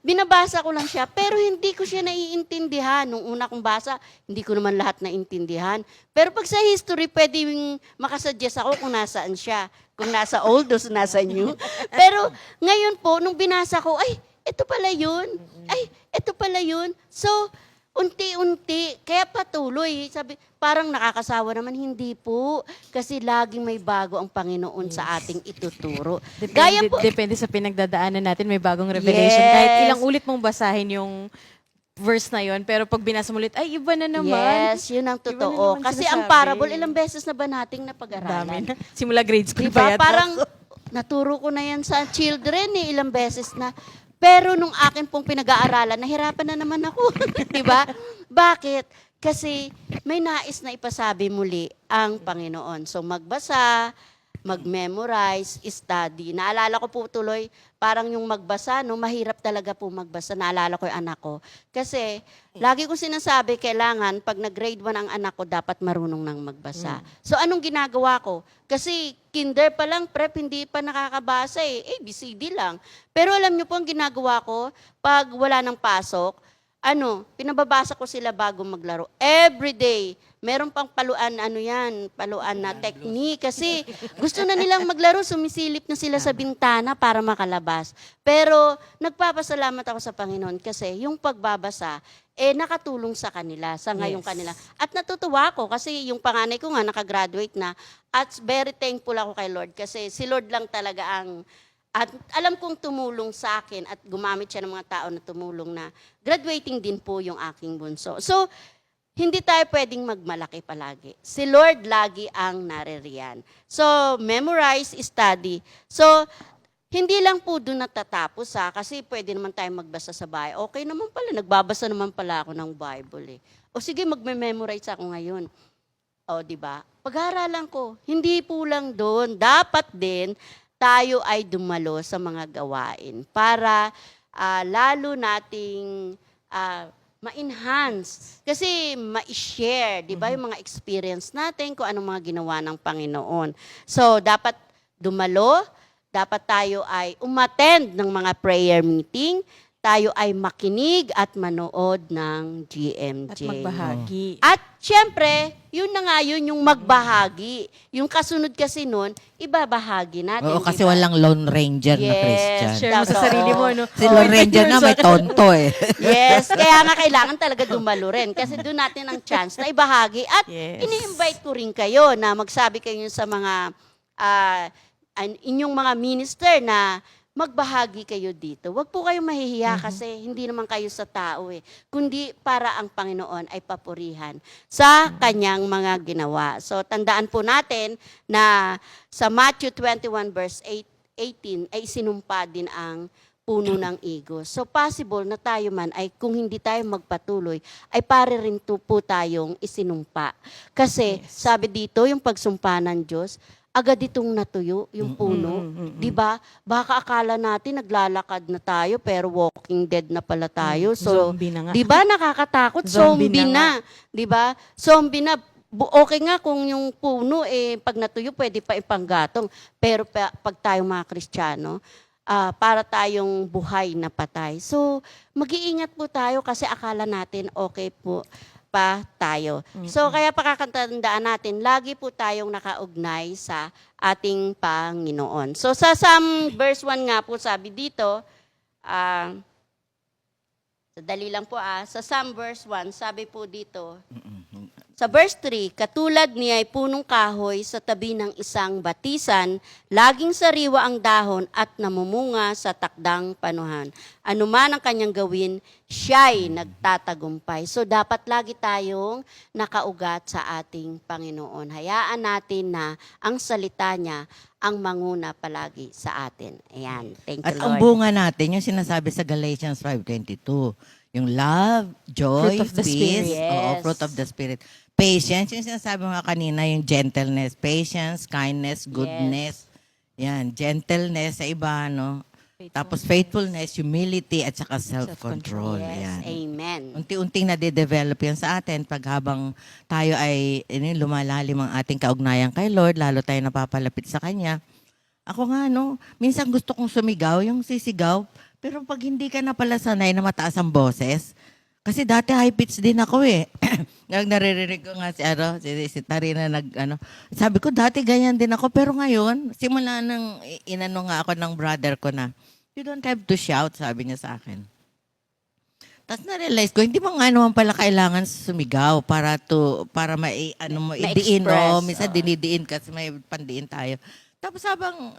binabasa ko lang siya. Pero hindi ko siya naiintindihan. Nung una kong basa, hindi ko naman lahat naiintindihan. Pero pag sa history, pwedeng makasuggest ako kung nasaan siya. Kung nasa old o nasa new. Pero ngayon po, nung binasa ko, ay, ito pala yun. Ay, ito pala yun. So, unti-unti, kaya patuloy. Sabi, parang nakakasawa naman, hindi po. Kasi laging may bago ang Panginoon sa ating ituturo. Depende sa pinagdadaanan natin, may bagong revelation. Yes. Kahit ilang ulit mong basahin yung verse na yon, pero pag binasa mo ulit, ay, iba na naman. Yes, yun ang Iba na totoo. naman Kasi sinasabi. ang parable, ilang beses na ba nating Dami napag-aralan? na. Simula grade school Diba? pa yata. Parang naturo ko na yan sa children ilang beses na. Pero nung akin pong pinag-aaralan, nahirapan na naman ako. Diba? Bakit? Kasi may nais na ipasabi muli ang Panginoon. So magbasa, mag-memorize, study. Naalala ko po tuloy, parang yung magbasa, mahirap talaga po magbasa. Naalala ko yung anak ko. Kasi lagi ko sinasabi, kailangan pag nag-grade 1 ang anak ko, dapat marunong nang magbasa. So anong ginagawa ko? Kasi kinder pa lang, prep, hindi pa nakakabasa eh. ABCD lang. Pero alam niyo po ang ginagawa ko, pag wala ng pasok, pinababasa ko sila bago maglaro. Every day, meron pang paluan, paluan na technique. Kasi gusto na nilang maglaro, sumisilip na sila sa bintana para makalabas. Pero nagpapasalamat ako sa Panginoon kasi yung pagbabasa, nakatulong sa kanila, sa ngayong kanila. At natutuwa ako kasi yung panganay ko nga nakagraduate na at very thankful ako kay Lord kasi si Lord lang talaga at alam kong tumulong sa akin at gumamit siya ng mga tao na tumulong na graduating din po yung aking bunso. So, hindi tayo pwedeng magmalaki palagi. Si Lord lagi ang naririyan. So, memorize, study. So, hindi lang po doon natatapos kasi pwede naman tayo magbasa sa bahay. Okay naman pala, nagbabasa naman pala ako ng Bible O sige, magme-memorize ako ngayon. Di ba? Pag-aaralan ko, hindi po lang doon. Dapat din, tayo ay dumalo sa mga gawain para lalo nating ma-enhance. Kasi ma-share, di ba, yung mga experience natin kung anong mga ginawa ng Panginoon. So, dapat dumalo, dapat tayo ay umattend ng mga prayer meeting, tayo ay makinig at manood ng GMJ. At magbahagi. At syempre, yun na nga yun, yung magbahagi. Yung kasunod kasi nun, ibabahagi natin. Oo, kasi diba? walang Lone Ranger na Yes, Christian. Share mo sa Totoo. sarili mo, Si Lone Ranger na may tonto eh. Yes, kaya nga kailangan talaga dumalo rin. Kasi doon natin ang chance na ibahagi. At Yes. ini-invite ko rin kayo na magsabi kayo sa mga inyong mga minister na magbahagi kayo dito. Huwag po kayong mahihiya kasi hindi naman kayo sa tao kundi para ang Panginoon ay papurihan sa kanyang mga ginawa. So tandaan po natin na sa Matthew 21 verse 18 ay sinumpa din ang puno ng igo. So possible na tayo man ay kung hindi tayo magpatuloy, ay pare rin po tayong isinumpa. Kasi sabi dito, yung pagsumpa ng Diyos, agad itong natuyo, yung puno. Di ba? Baka akala natin naglalakad na tayo, pero walking dead na pala tayo. So, Zombie na nga. di ba nakakatakot? Zombie Zombie na na. Di ba? Zombie na. Okay nga kung yung puno, pag natuyo, pwede pa ipanggatong. Pero pag tayong mga Kristiyano, para tayong buhay na patay. So, mag-iingat po tayo kasi akala natin okay po pa tayo. So, kaya pakakatandaan natin, lagi po tayong nakaugnay sa ating Panginoon. So, sa Psalm verse 1 nga po, sabi dito, dali lang po sa Psalm verse 1, sabi po dito, sa verse 3, katulad niya ay punong kahoy sa tabi ng isang batisan, laging sariwa ang dahon at namumunga sa takdang panuhan. Ano man ang kanyang gawin, siya'y nagtatagumpay. So dapat lagi tayong nakaugat sa ating Panginoon. Hayaan natin na ang salita niya ang manguna palagi sa atin. Ayan. Thank you, At Lord. ang bunga natin, yung sinasabi sa Galatians 5:22, yung love, joy, Fruit of the peace, Spirit. Yes. fruit of the Spirit. Patience, yung sinasabi mo nga kanina, yung gentleness, patience, kindness, goodness. Yan, gentleness sa iba, no? Tapos faithfulness, humility, at saka self-control. Yes. Yan. Amen. Unti-unting nade-develop yan sa atin pag habang tayo ay lumalalim ang ating kaugnayan kay Lord, lalo tayo napapalapit sa Kanya. Ako nga, no, minsan gusto kong sumigaw, yung sisigaw, pero pag hindi ka na pala sanay na mataas ang boses, kasi dati high pitch din ako naririnig ko nga si Tarina sabi ko dati ganyan din ako, pero ngayon, simula nang inano nga ako ng brother ko na, you don't have to shout, sabi niya sa akin. Tapos na-realize ko, hindi mo nga naman pala kailangan sumigaw para idiin, Ma-express, minsan dinidiin kasi may pandiin tayo. Tapos habang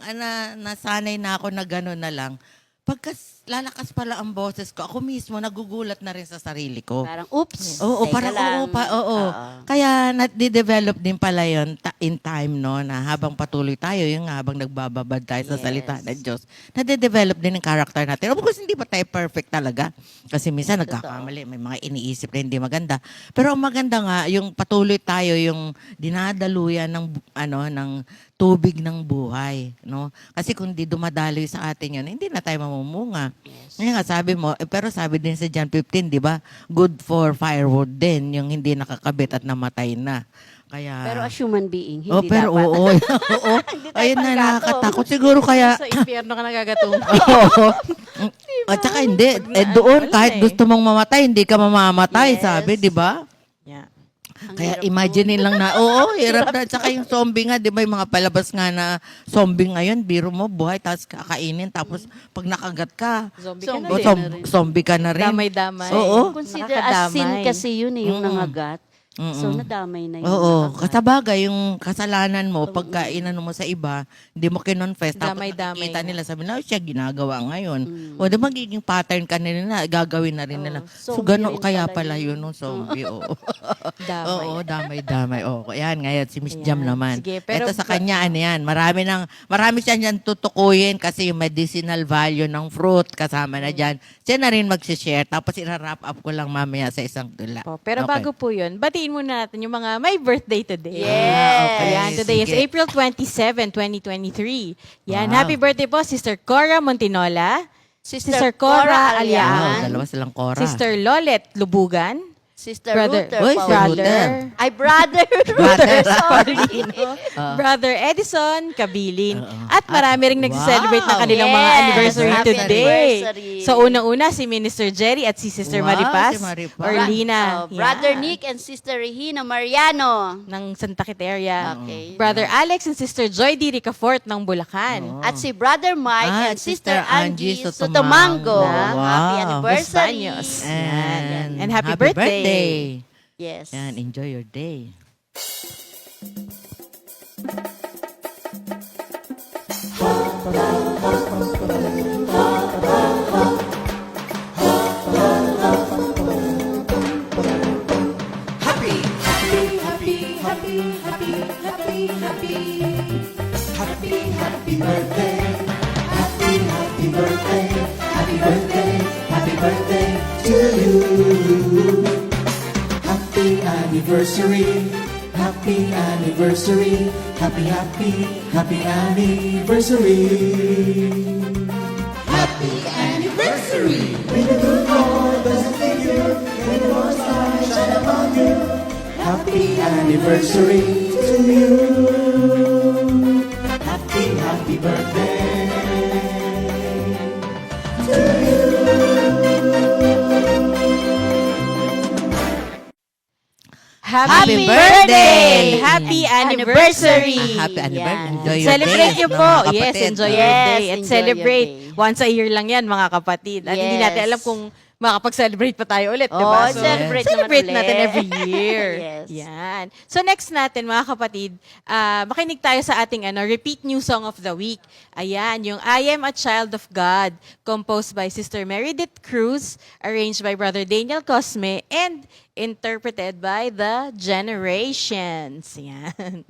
nasanay na ako na gano'n na lang, pagka lalakas pala ang boses ko, ako mismo nagugulat na rin sa sarili ko. Parang, oops. Oo, teka parang lang. oo. Kaya na-develop din pala yun in time, no, na habang patuloy tayo, yung habang nagbababad tayo sa salita ng Diyos, na-develop din yung character natin. Of course, hindi pa tayo perfect talaga. Kasi minsan nagkakamali, may mga iniisip na hindi maganda. Pero ang maganda nga, yung patuloy tayo, yung dinadaluyan ng tubig ng buhay, no? Kasi kung di dumadaloy sa atin yun, hindi na tayo mamumunga. Yes. Ngayon nga, sabi mo, pero sabi din sa John 15, di ba? Good for firewood din, yung hindi nakakabit at namatay na. Kaya... Pero as human being, hindi pero dapat. oo. Oo. Hindi tayo Ayun na, panggatong. nakakatakot. Siguro kaya... Sa impyerno ka nagagatong. Oo. At saka hindi. Doon, wala kahit gusto mong mamatay, hindi ka mamamatay, Yes. sabi, di ba? Yeah. Ang Kaya hirap imagine lang na, hirap na. Tsaka yung zombie nga, di ba yung mga palabas nga na zombie ngayon, biro mo, buhay, tapos kakainin, tapos pag nakagat ka, Zombie ka na Zombie din. zombie ka na rin. Damay-damay. Oo. Consider as sin Nakakadamay. kasi yun yung nangagat. So, nadamay na yun. Oo. Nakagat. Kasabagay, yung kasalanan mo, pagka inano mo sa iba, hindi mo kinonfess, tapos Damay-damay nakikita na. nila, sabi na, siya ginagawa ngayon. O, di magiging pattern ka na nila, gagawin na rin nila. So, zombie gano'n, rin kaya pala pala yun. yun, no, zombie, oo. Damay. Oo, damay-damay. Oo, ayan, ngayon, si Miss Jam Ayan. naman. Sige, pero Ito sa kanya, yan, marami siya dyan tutukuyin kasi yung medicinal value ng fruit, kasama na dyan. Siya na rin mag-share, tapos ira-wrap up ko lang mamaya sa isang tula. Pero Okay. bago po yun, batiin muna natin yung mga may birthday today. Yes. Okay. Ayan, today is Sige. April 27, 2023. Yan, Wow. happy birthday po, Sister Cora Montinola, Sister Cora Cora Wow, Aliahan. dalawa silang Cora. Sister Lolet Lubugan, Sister Brother- Luther. Uy, si Paulino. Luther. Ay, brother. Brother. Sorry. Brother Edison Kabilin, Oo. at marami ring nagse-celebrate ng kanilang mga Yes. anniversary Happy today. anniversary. So unang-una si Minister Jerry at si Sister Wow, Maripas, si Maripas. Orlina, Brother yan, Nick and Sister Regina Mariano. ng Santa Quiteria. Okay. Brother Alex and Sister Joy D. Ricafort ng Bulacan. At si Brother Mike and Sister Angie Sotomango. Wow. Happy Los anniversary. Baños. And, And happy birthday. Yes. Yan, enjoy your day. happy, happy, happy, happy, happy birthday. Happy, happy birthday. Happy birthday, happy birthday to you. Happy anniversary. Happy anniversary. Happy, happy, happy anniversary. Happy anniversary. May the good Lord bless the figure. May the Lord's light shine upon you. Happy anniversary to you. Happy, happy birthday to you. Happy birthday! Happy anniversary! Happy anniversary. Yan. Enjoy your Celebrate days, niyo no, po. mga Yes, kapatid, enjoy no? your Yes, day. At enjoy your celebrate. day. Once a year lang yan, mga kapatid. At hindi natin Yes. alam kung makakapag-celebrate pa tayo ulit, di Oh, ba? celebrate celebrate naman natin ulit. every year. Yes. Yan. So next natin, mga kapatid, makinig tayo sa ating repeat new song of the week. Ayan, yung I Am a Child of God, composed by Sister Meredith Cruz, arranged by Brother Daniel Cosme, and interpreted by The Generations. Yan.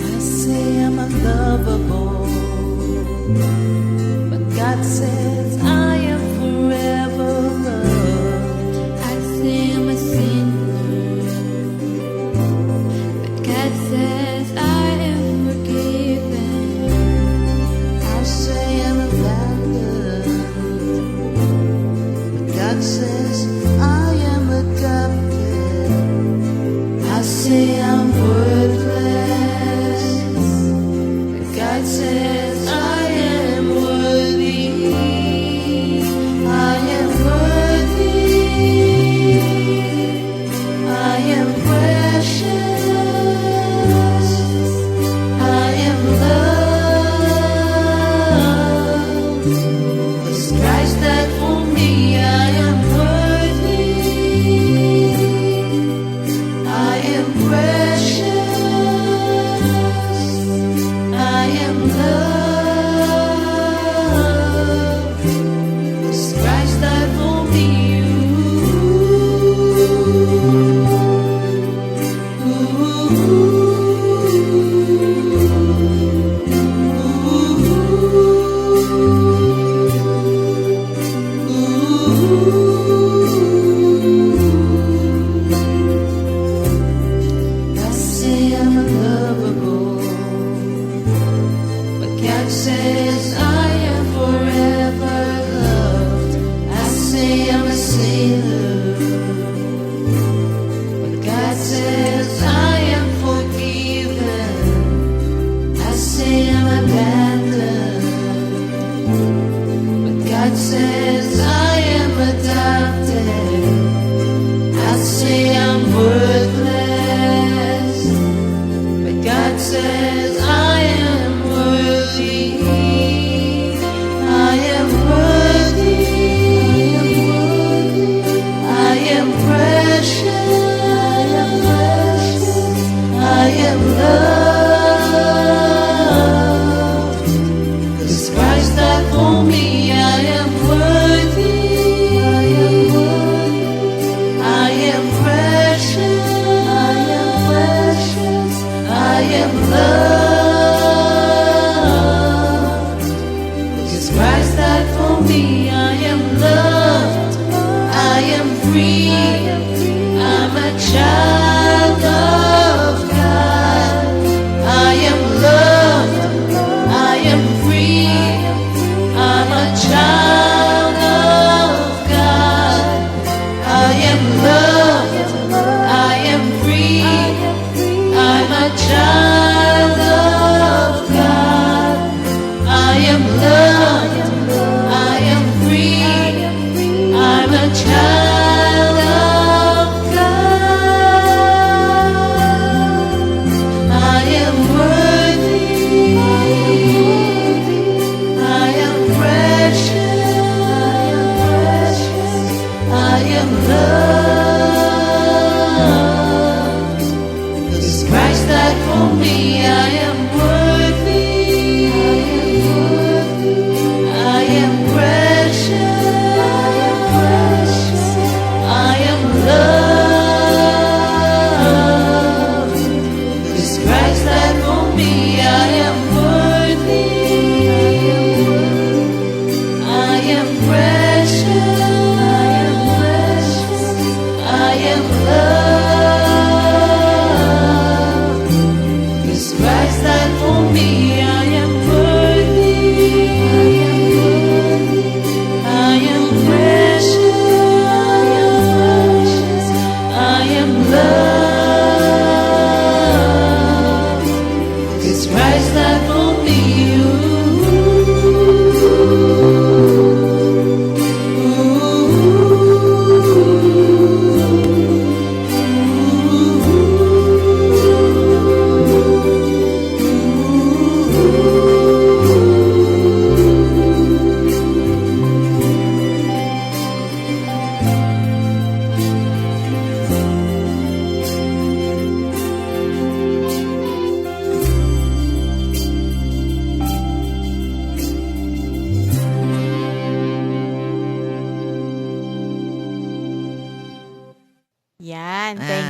I say I'm unlovable, but God says I am forever loved. I say I'm a sinner, but God says I am forgiven. I say I'm abandoned, but God says I am adopted. I say I'm worthless, but God says I am worthy. I am worthy. I am precious. I am loved. 'Cause Christ died for me. I am worthy. I am precious. I am loved. 'Cause Christ died for me. I say I'm unlovable, but God says I am forever loved. I say I'm a sinner, but God says I am forgiven. I say I'm abandoned, but God says I am adopted. I say I'm worthless, but God says I am worthy.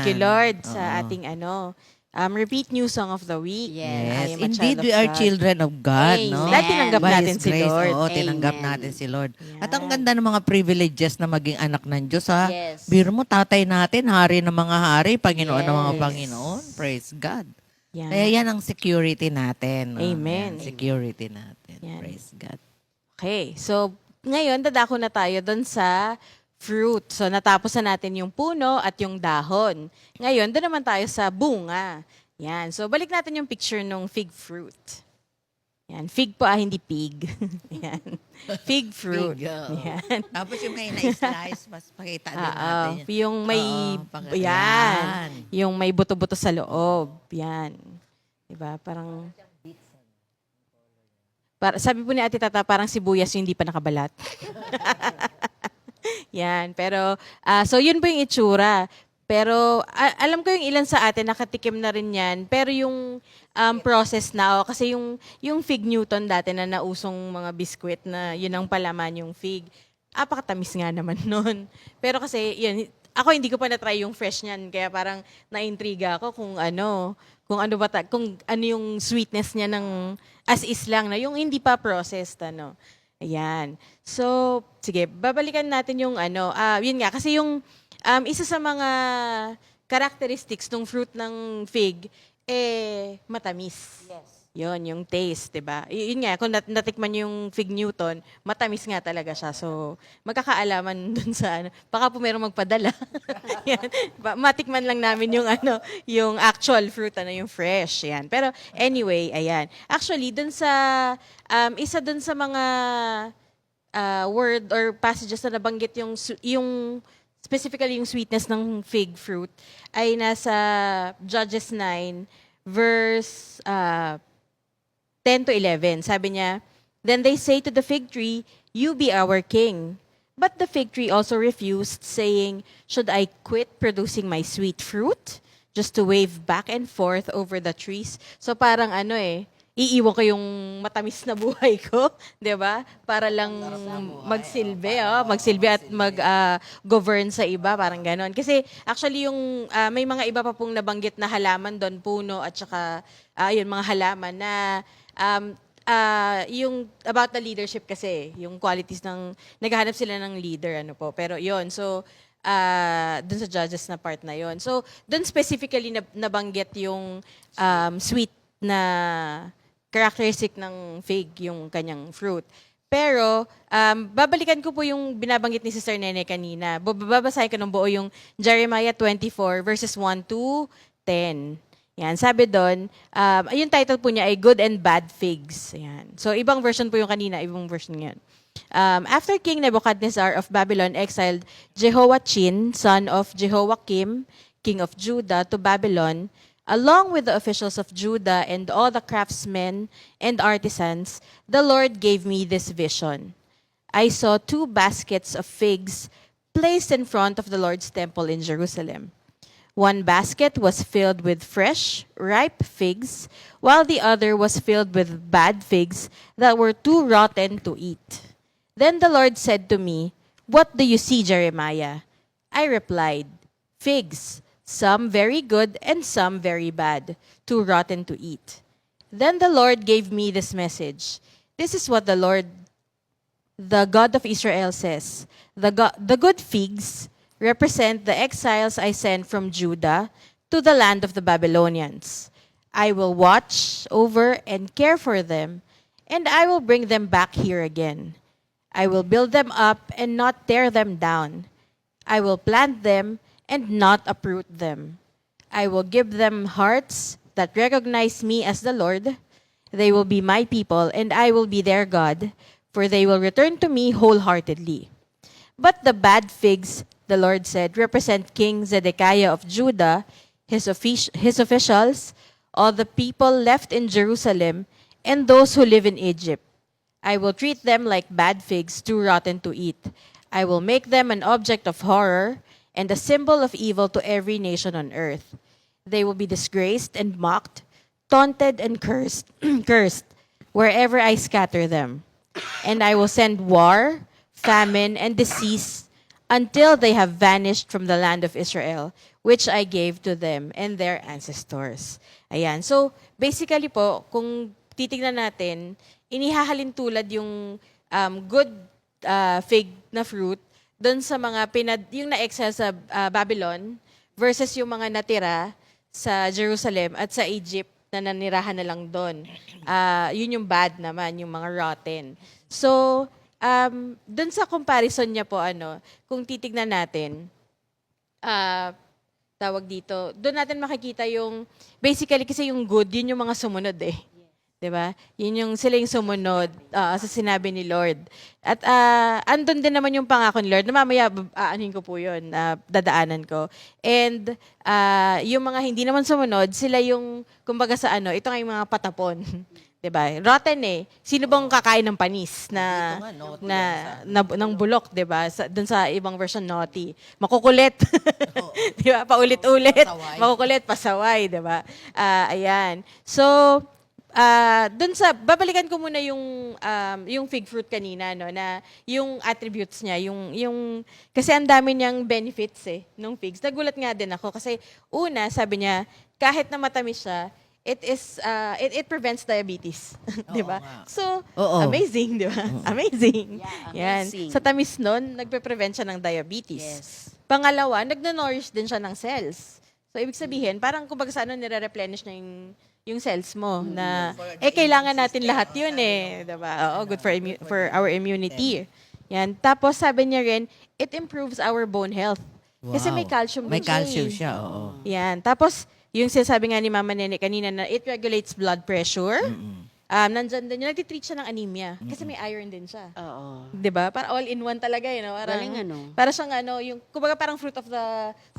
Thank you, Lord, sa ating repeat new song of the week. Yes. I am a Indeed, child of we are God. children of God, no? Amen. Dahil tinanggap By natin His si grace, Lord. Oo, tinanggap Amen. natin si Lord. Yan. At ang ganda ng mga privileges na maging anak ng Diyos, ha? Yes. Biro mo, tatay natin, hari ng mga hari, Panginoon ng mga Yes. Panginoon. Praise God. Yan. Kaya yan ang security natin. no? Amen. Yan, security natin. Yan. Praise God. Okay, so ngayon dadako na tayo doon sa fruit. So natapos na natin yung puno at yung dahon. Ngayon, doon naman tayo sa bunga. Yan. So balik natin yung picture ng fig fruit. Yan. Fig po, hindi pig. Yan. Fig fruit. Fig, oo. Yan. Tapos yung may na-slice, mas pakita din natin. yan. Yung may, Oo, yan. Yung may buto-buto sa loob. Yan. Diba? Parang, sabi po ni Ate Tata, parang sibuyas yung hindi pa nakabalat. Yan. Pero, so yun po yung itsura. Pero alam ko yung ilan sa atin nakatikim na rin yan. Pero yung process na, kasi yung fig Newton dati na nausong mga biskwit na yun ang palaman yung fig. Apakatamis nga naman nun. Pero kasi, yun, ako hindi ko pa na-try yung fresh niyan. Kaya parang na-intriga ako kung ano yung sweetness niya ng as is lang, na yung hindi pa processed, ano. Ayan. So, sige, babalikan natin yung yun nga, kasi yung isa sa mga characteristics ng fruit ng fig, matamis. Yes. Yun, yung taste, diba? Yun nga, kung natikman yung fig Newton, matamis nga talaga siya. So, magkakaalaman dun sa baka po merong magpadala. Yan. Matikman lang namin yung yung actual fruit, yung fresh. Yan. Pero anyway, ayan. Actually, dun sa, isa dun sa mga word or passages na nabanggit yung specifically yung sweetness ng fig fruit, ay nasa Judges 9, verse 10 to 11. Sabi niya, "Then they say to the fig tree, 'You be our king.' But the fig tree also refused, saying, 'Should I quit producing my sweet fruit just to wave back and forth over the trees?'" So parang iiwan ko yung matamis na buhay ko, 'di ba? Para lang magsilbi at mag-govern sa iba, parang ganon. Kasi actually yung may mga iba pa pong nabanggit na halaman doon, puno at saka yun mga halaman na yung about the leadership kasi, yung qualities ng naghahanap sila ng leader pero yun. So dun sa Judges na part na yun. So dun specifically nabanggit yung sweet na characteristic ng fig, yung kanyang fruit. Pero, babalikan ko po yung binabanggit ni Sister Nene kanina. Babasahin ko ng buo yung Jeremiah 24, verses 1 to 10. Yan, sabi doon, yung title po niya ay Good and Bad Figs. Yan. So, ibang version po yung kanina, ibang version ngayon. After King Nebuchadnezzar of Babylon exiled Jehoiachin, son of Jehoiakim, king of Judah, to Babylon, along with the officials of Judah and all the craftsmen and artisans, the Lord gave me this vision. I saw 2 baskets of figs placed in front of the Lord's temple in Jerusalem. One basket was filled with fresh, ripe figs, while the other was filled with bad figs that were too rotten to eat. Then the Lord said to me, "What do you see, Jeremiah?" I replied, "Figs, some very good and some very bad, too rotten to eat." Then the Lord gave me this message. "This is what the Lord, the God of Israel, says. The good figs represent the exiles I sent from Judah to the land of the Babylonians. I will watch over and care for them, and I will bring them back here again. I will build them up and not tear them down. I will plant them and not uproot them. I will give them hearts that recognize me as the Lord. They will be my people, and I will be their God, for they will return to me wholeheartedly. But the bad figs," the Lord said, "represent King Zedekiah of Judah, his officials, all the people left in Jerusalem, and those who live in Egypt. I will treat them like bad figs, too rotten to eat. I will make them an object of horror and a symbol of evil to every nation on earth. They will be disgraced and mocked, taunted and cursed wherever I scatter them. And I will send war, famine, and disease until they have vanished from the land of Israel, which I gave to them and their ancestors. Ayan. So, basically po, kung titignan natin, inihahalin tulad yung good fig na fruit doon sa mga yung na-excel sa Babylon versus yung mga natira sa Jerusalem at sa Egypt na nanirahan na lang doon. Yun yung bad naman, yung mga rotten. So, doon sa comparison niya po, kung titignan natin, tawag dito, doon natin makikita yung, basically kasi yung good, yun yung mga sumunod eh. 'Di ba? Yun sila yung sumunod sa sinabi ni Lord. At andun din naman yung pangako ni Lord na mamaya aanhin ko po yun, dadaanan ko. And yung mga hindi naman sumunod, sila yung, kumbaga sa ito nga yung mga patapon. 'Di ba? Rotten eh. Sino bang kakain ng panis ng bulok, 'di ba? Doon sa ibang version naughty. Makukulit. 'Di ba? Paulit-ulit. Makukulit, pasaway, 'di ba? Ayan. So, doon sa babalikan ko muna yung fig fruit kanina, no, na yung attributes niya, yung kasi ang dami niyang benefits nung figs. Nagulat nga din ako kasi una sabi niya kahit na matamis siya, it prevents diabetes, 'di ba? So, amazing, 'di ba? Amazing. Yeah, Yan. amazing. Sa tamis nun, nagpe-prevent siya ng diabetes. Yes. Pangalawa, nagno-nourish din siya ng cells. So, ibig sabihin, parang kumbaga sa nire-replenish na yung cells mo na kailangan natin lahat yun diba? Oo, good for our immunity. Yan. Tapos sabi niya rin, it improves our bone health. Kasi may calcium din May calcium siya. siya, oo. Yan. Tapos yung sinasabi nga ni Mama Nene kanina na it regulates blood pressure. Nandyan din, nagtitreat siya ng anemia. Kasi may iron din siya. Oo. 'Di ba? Para all in one talaga Parang, Galing, para siyang yung kumbaga parang fruit of the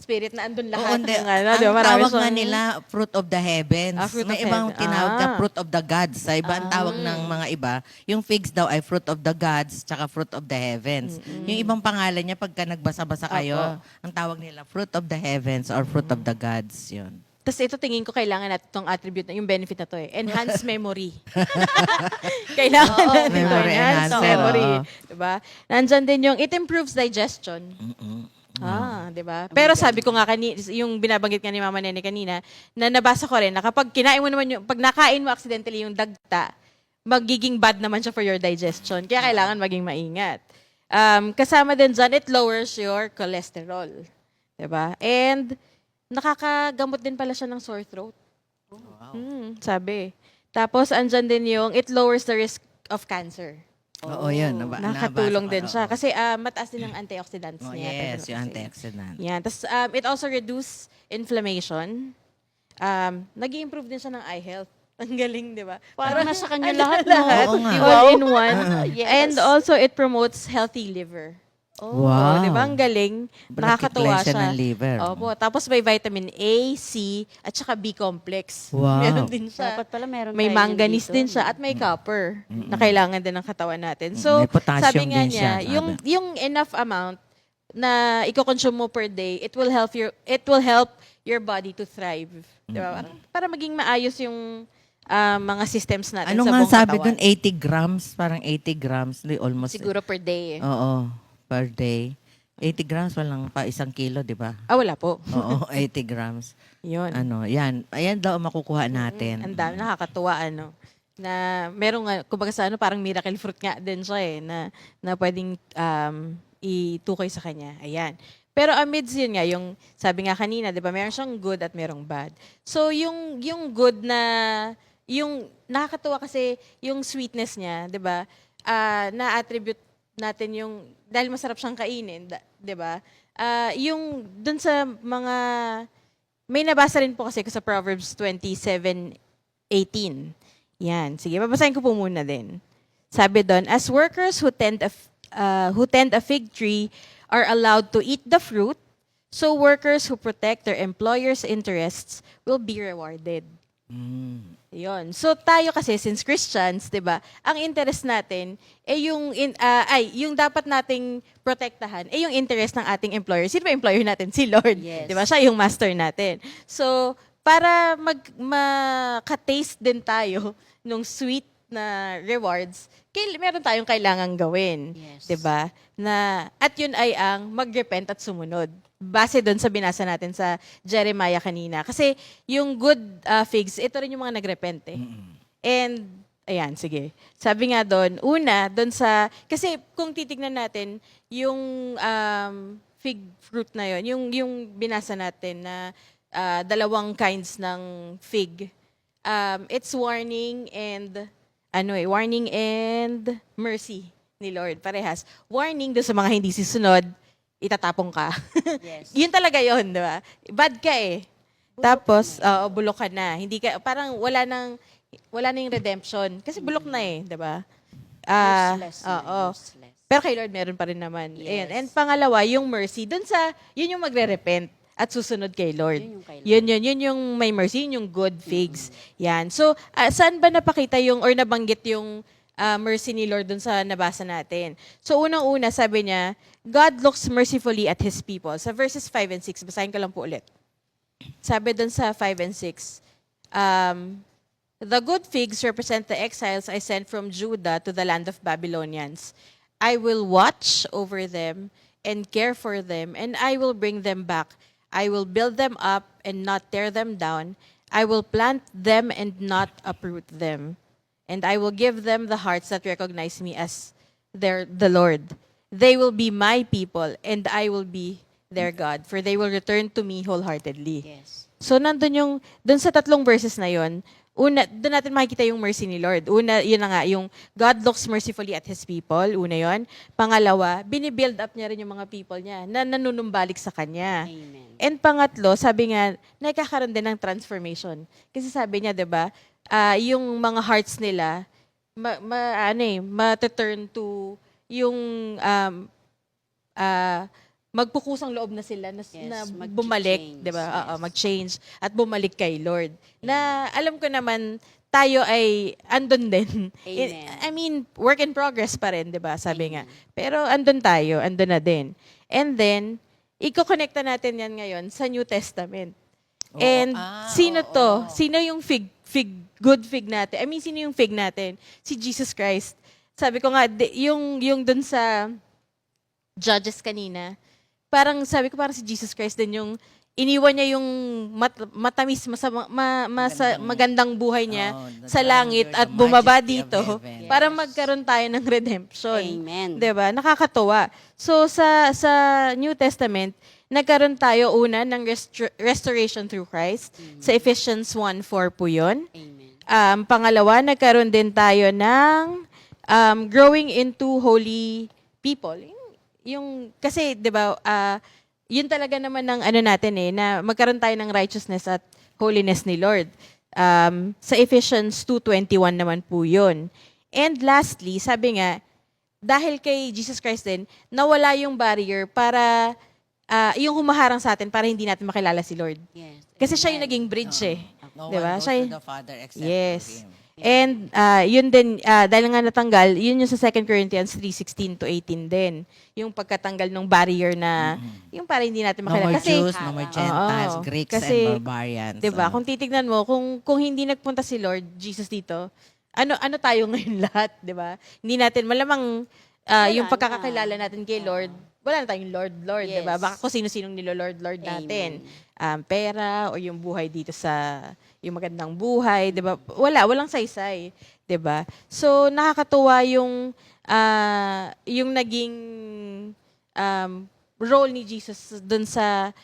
spirit na andun Oo, lahat hindi. ng Ang di ba? Marami tawag siyang- nga nila, fruit of the heavens. Fruit May of ibang heaven. tinawag na fruit of the gods. Sa iba, ang tawag ng mga iba, yung figs daw ay fruit of the gods, tsaka fruit of the heavens. Yung ibang pangalan niya, pagka nagbasa-basa kayo, ang tawag nila, fruit of the heavens or fruit of the gods. Yun. Tapos ito tingin ko kailangan natin itong attribute, yung benefit na to Enhance memory. Kailangan natin ito. Memory Enhance enhancer, memory. oo. Diba? Nandyan din yung, it improves digestion. Diba? Pero sabi ko nga yung binabanggit nga ni Mama Nene kanina, na nabasa ko rin na kapag kinain mo naman pag nakain mo accidentally yung dagta, magiging bad naman siya for your digestion. Kaya kailangan maging maingat. Kasama din dyan, it lowers your cholesterol. Diba? And nakakagamot din pala siya ng sore throat. Sabi. Tapos, andyan din yung, it lowers the risk of cancer. Oo, yun. Nakatulong nabasa din ko, siya. oo. Kasi mataas din ang antioxidants Oh, niya. yes, yung antioxidant. Yan. Tapos, it also reduce inflammation. Nag-i-improve din siya ng eye health. Ang galing, di ba? Parang nasa kanya Ano lahat, lahat. Oo nga. All in one. Yes. And also, it promotes healthy liver. Wow. Di ba? Ang galing. Nakakatuwa Nagki-cleanse siya. ng liver. Opo. Tapos may vitamin A, C, at saka B complex. Wow. Meron din siya. Dapat pala meron May tayo manganese dito. din siya at may copper na kailangan din ng katawan natin. So, May potassium sabi nga din niya, siya, yung enough amount na i-consume mo per day, it will help your body to thrive. Di ba? Para maging maayos yung mga systems natin Ano sa nga buong sabi katawan. doon? 80 grams? Parang 80 grams. Almost. Siguro per day. Oo, per day. 80 grams, walang pa 1 kilo, di ba? Wala po. Oo, 80 grams. Yun. Yan. Ayan daw ang makukuha natin. Ang dami, nakakatuwa, na merong, kumbaga sa parang miracle fruit nga din siya na pwedeng itukoy sa kanya. Ayan. Pero amidst yun nga, yung sabi nga kanina, di ba, meron siyang good at merong bad. So, yung good na, yung nakakatuwa kasi yung sweetness niya, di ba, na-attribute natin yung, dahil masarap siyang kainin, di ba, yung dun sa mga, may nabasa rin po kasi ko sa Proverbs 27:18. Yan. Sige, babasahin ko po muna din. Sabi doon, as workers who tend a fig tree are allowed to eat the fruit, so workers who protect their employer's interests will be rewarded. Yun. So tayo kasi since Christians, 'di ba? Ang interest natin yung dapat nating protektahan yung interest ng ating employer. Sino ba employer natin? Si Lord. Yes. 'Di ba? Siya yung master natin. So para maka-taste din tayo nung sweet na rewards, meron tayong kailangang gawin. Yes. 'Di ba? At yun ay ang mag-repent at sumunod. Base doon sa binasa natin sa Jeremiah kanina. Kasi yung good figs, ito rin yung mga nag-repent eh. And, ayan, sige. Sabi nga doon, kasi kung titignan natin, yung fig fruit na yon, yung binasa natin na dalawang kinds ng fig, it's warning and mercy ni Lord. Parehas. Warning doon sa mga hindi sisunod, itatapong ka. Yes. Yun talaga yun, di ba? Bad ka eh. Tapos, bulok ka na. Hindi ka, parang wala nang yung redemption. Kasi bulok na eh, di ba? Useless na, Oo. useless. Pero kay Lord meron pa rin naman. Yes. Ayan. And pangalawa, yung mercy. Yun yung magre-repent at susunod kay Lord. Yun yung kay Lord. Yun yung may mercy, yun yung good figs. Yan. So, saan ba napakita or nabanggit yung mercy ni Lord dun sa nabasa natin? So, unang-una, sabi niya, God looks mercifully at His people. Sa verses 5 and 6, basahin ko lang po ulit. Sabi dun sa 5 and 6, the good figs represent the exiles I sent from Judah to the land of Babylonians. I will watch over them and care for them, and I will bring them back. I will build them up and not tear them down. I will plant them and not uproot them. And I will give them the hearts that recognize me as the Lord. They will be my people, and I will be their God, for they will return to me wholeheartedly. Yes. So, dun sa tatlong verses na yon, doon natin makikita yung mercy ni Lord. Una, yun na nga, yung God looks mercifully at His people. Una yon. Pangalawa, binibuild up niya rin yung mga people niya na nanunumbalik sa Kanya. Amen. And pangatlo, sabi nga, nagkakaroon din ng transformation. Kasi sabi niya, di ba, yung mga hearts nila, ma-turn to yung magpukusang loob na sila na bumalik, mag-change, 'di ba? yes. Mag-change at bumalik kay Lord. Na alam ko naman tayo ay andun din. Amen. I mean, work in progress pa rin, 'di ba? Sabi nga. Pero andun na din. And then iko-connecta natin 'yan ngayon sa New Testament. And sino to? Sino yung good fig natin? I mean, sino yung fig natin? Si Jesus Christ. Sabi ko nga, yung dun sa Judges kanina, parang si Jesus Christ din yung iniwan niya yung matamis, magandang buhay niya sa langit at bumaba dito para magkaroon tayo ng redemption. Amen. 'Di ba? Nakakatuwa. So sa New Testament, nagkaroon tayo una ng restoration through Christ. Sa Ephesians 1:4 po 'yon. Amen. Pangalawa, nagkaroon din tayo ng growing into holy people. Kasi 'di ba, yun talaga naman ng natin na magkaroon tayo ng righteousness at holiness ni Lord. Sa Ephesians 2:21 naman po 'yun. And lastly, sabi nga, dahil kay Jesus Christ din, nawala yung barrier para yung humaharang sa atin para hindi natin makilala si Lord. Yes. Kasi siya yung naging bridge No Di ba? one goes to the Father except Yes. through Him. And yun din, dahil nga natanggal, yun yung sa 2 Corinthians 3:16-18 din. Yung pagkatanggal ng barrier na, yung para hindi natin No makilala. more Kasi, Jews, no more Gentiles, Oo. Greeks Kasi, and barbarians. diba, kung titignan mo, kung hindi nagpunta si Lord Jesus dito, ano tayo ngayon lahat, di ba? Hindi natin, malamang yung na. pagkakakilala natin kay Lord, wala na tayong Lord, Yes. di ba? Baka kung sino-sinong nilo-Lord natin. Pera o yung buhay dito yung magandang buhay, di ba? Walang saysay, di ba? So, nakakatuwa yung naging role ni Jesus dun sa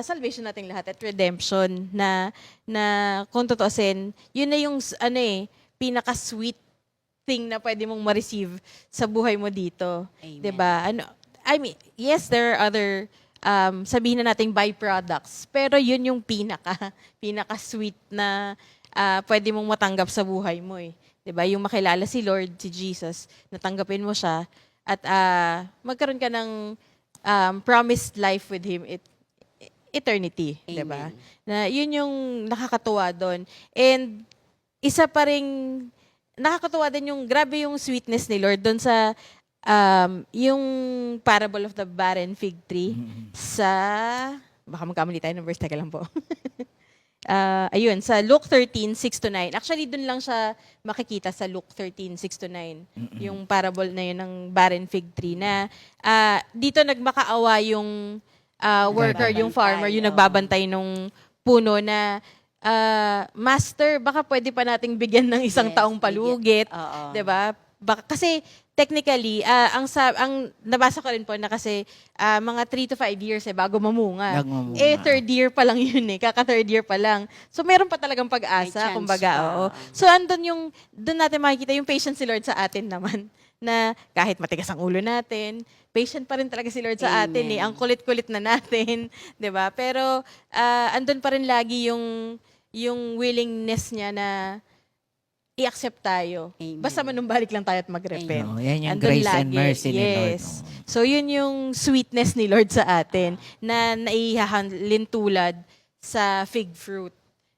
salvation nating lahat at redemption na kung tutuusin, yun na yung pinaka-sweet thing na pwede mong ma-receive sa buhay mo dito. Amen. 'Di ba? I mean, yes, there are other sabihin na nating byproducts, pero yun yung pinaka-sweet na pwede mong matanggap sa buhay mo eh. 'Di ba? Yung makilala si Lord, si Jesus, natanggapin mo siya at magkaroon ka ng promised life with Him eternity, 'di ba? Na yun yung nakakatuwa doon. And isa pa ring nakakatuwa din yung grabe yung sweetness ni Lord doon sa yung parable of the barren fig tree sa baka magkamali tayo ng verse, teka lang po. ayun, sa Luke 13:6-9. Actually, dun lang siya makikita sa Luke 13:6-9. Yung parable na yun ng barren fig tree na dito nagmakaawa yung worker, yung farmer, yung nagbabantay nung puno na Master, baka pwede pa nating bigyan ng isang taong palugit. Oo. 'Di ba? Kasi technically, ang nabasa ko rin po na kasi mga 3 to 5 years bago mamunga. Nagmamunga. Third year pa lang yun kaka third year pa lang. So meron pa talagang May pag-asa, chance kumbaga, pa. oo. So doon natin makikita yung patience si Lord sa atin naman na kahit matigas ang ulo natin, patient pa rin talaga si Lord sa atin Amen. Ang kulit-kulit na natin, 'di ba? Pero andun pa rin lagi yung willingness niya na i-accept tayo. Amen. Basta manumbalik lang tayo at mag-repent. Oo, yan yung Andun grace and mercy ni Lord. Yes. So yun yung sweetness ni Lord sa atin na naihahalin tulad sa fig fruit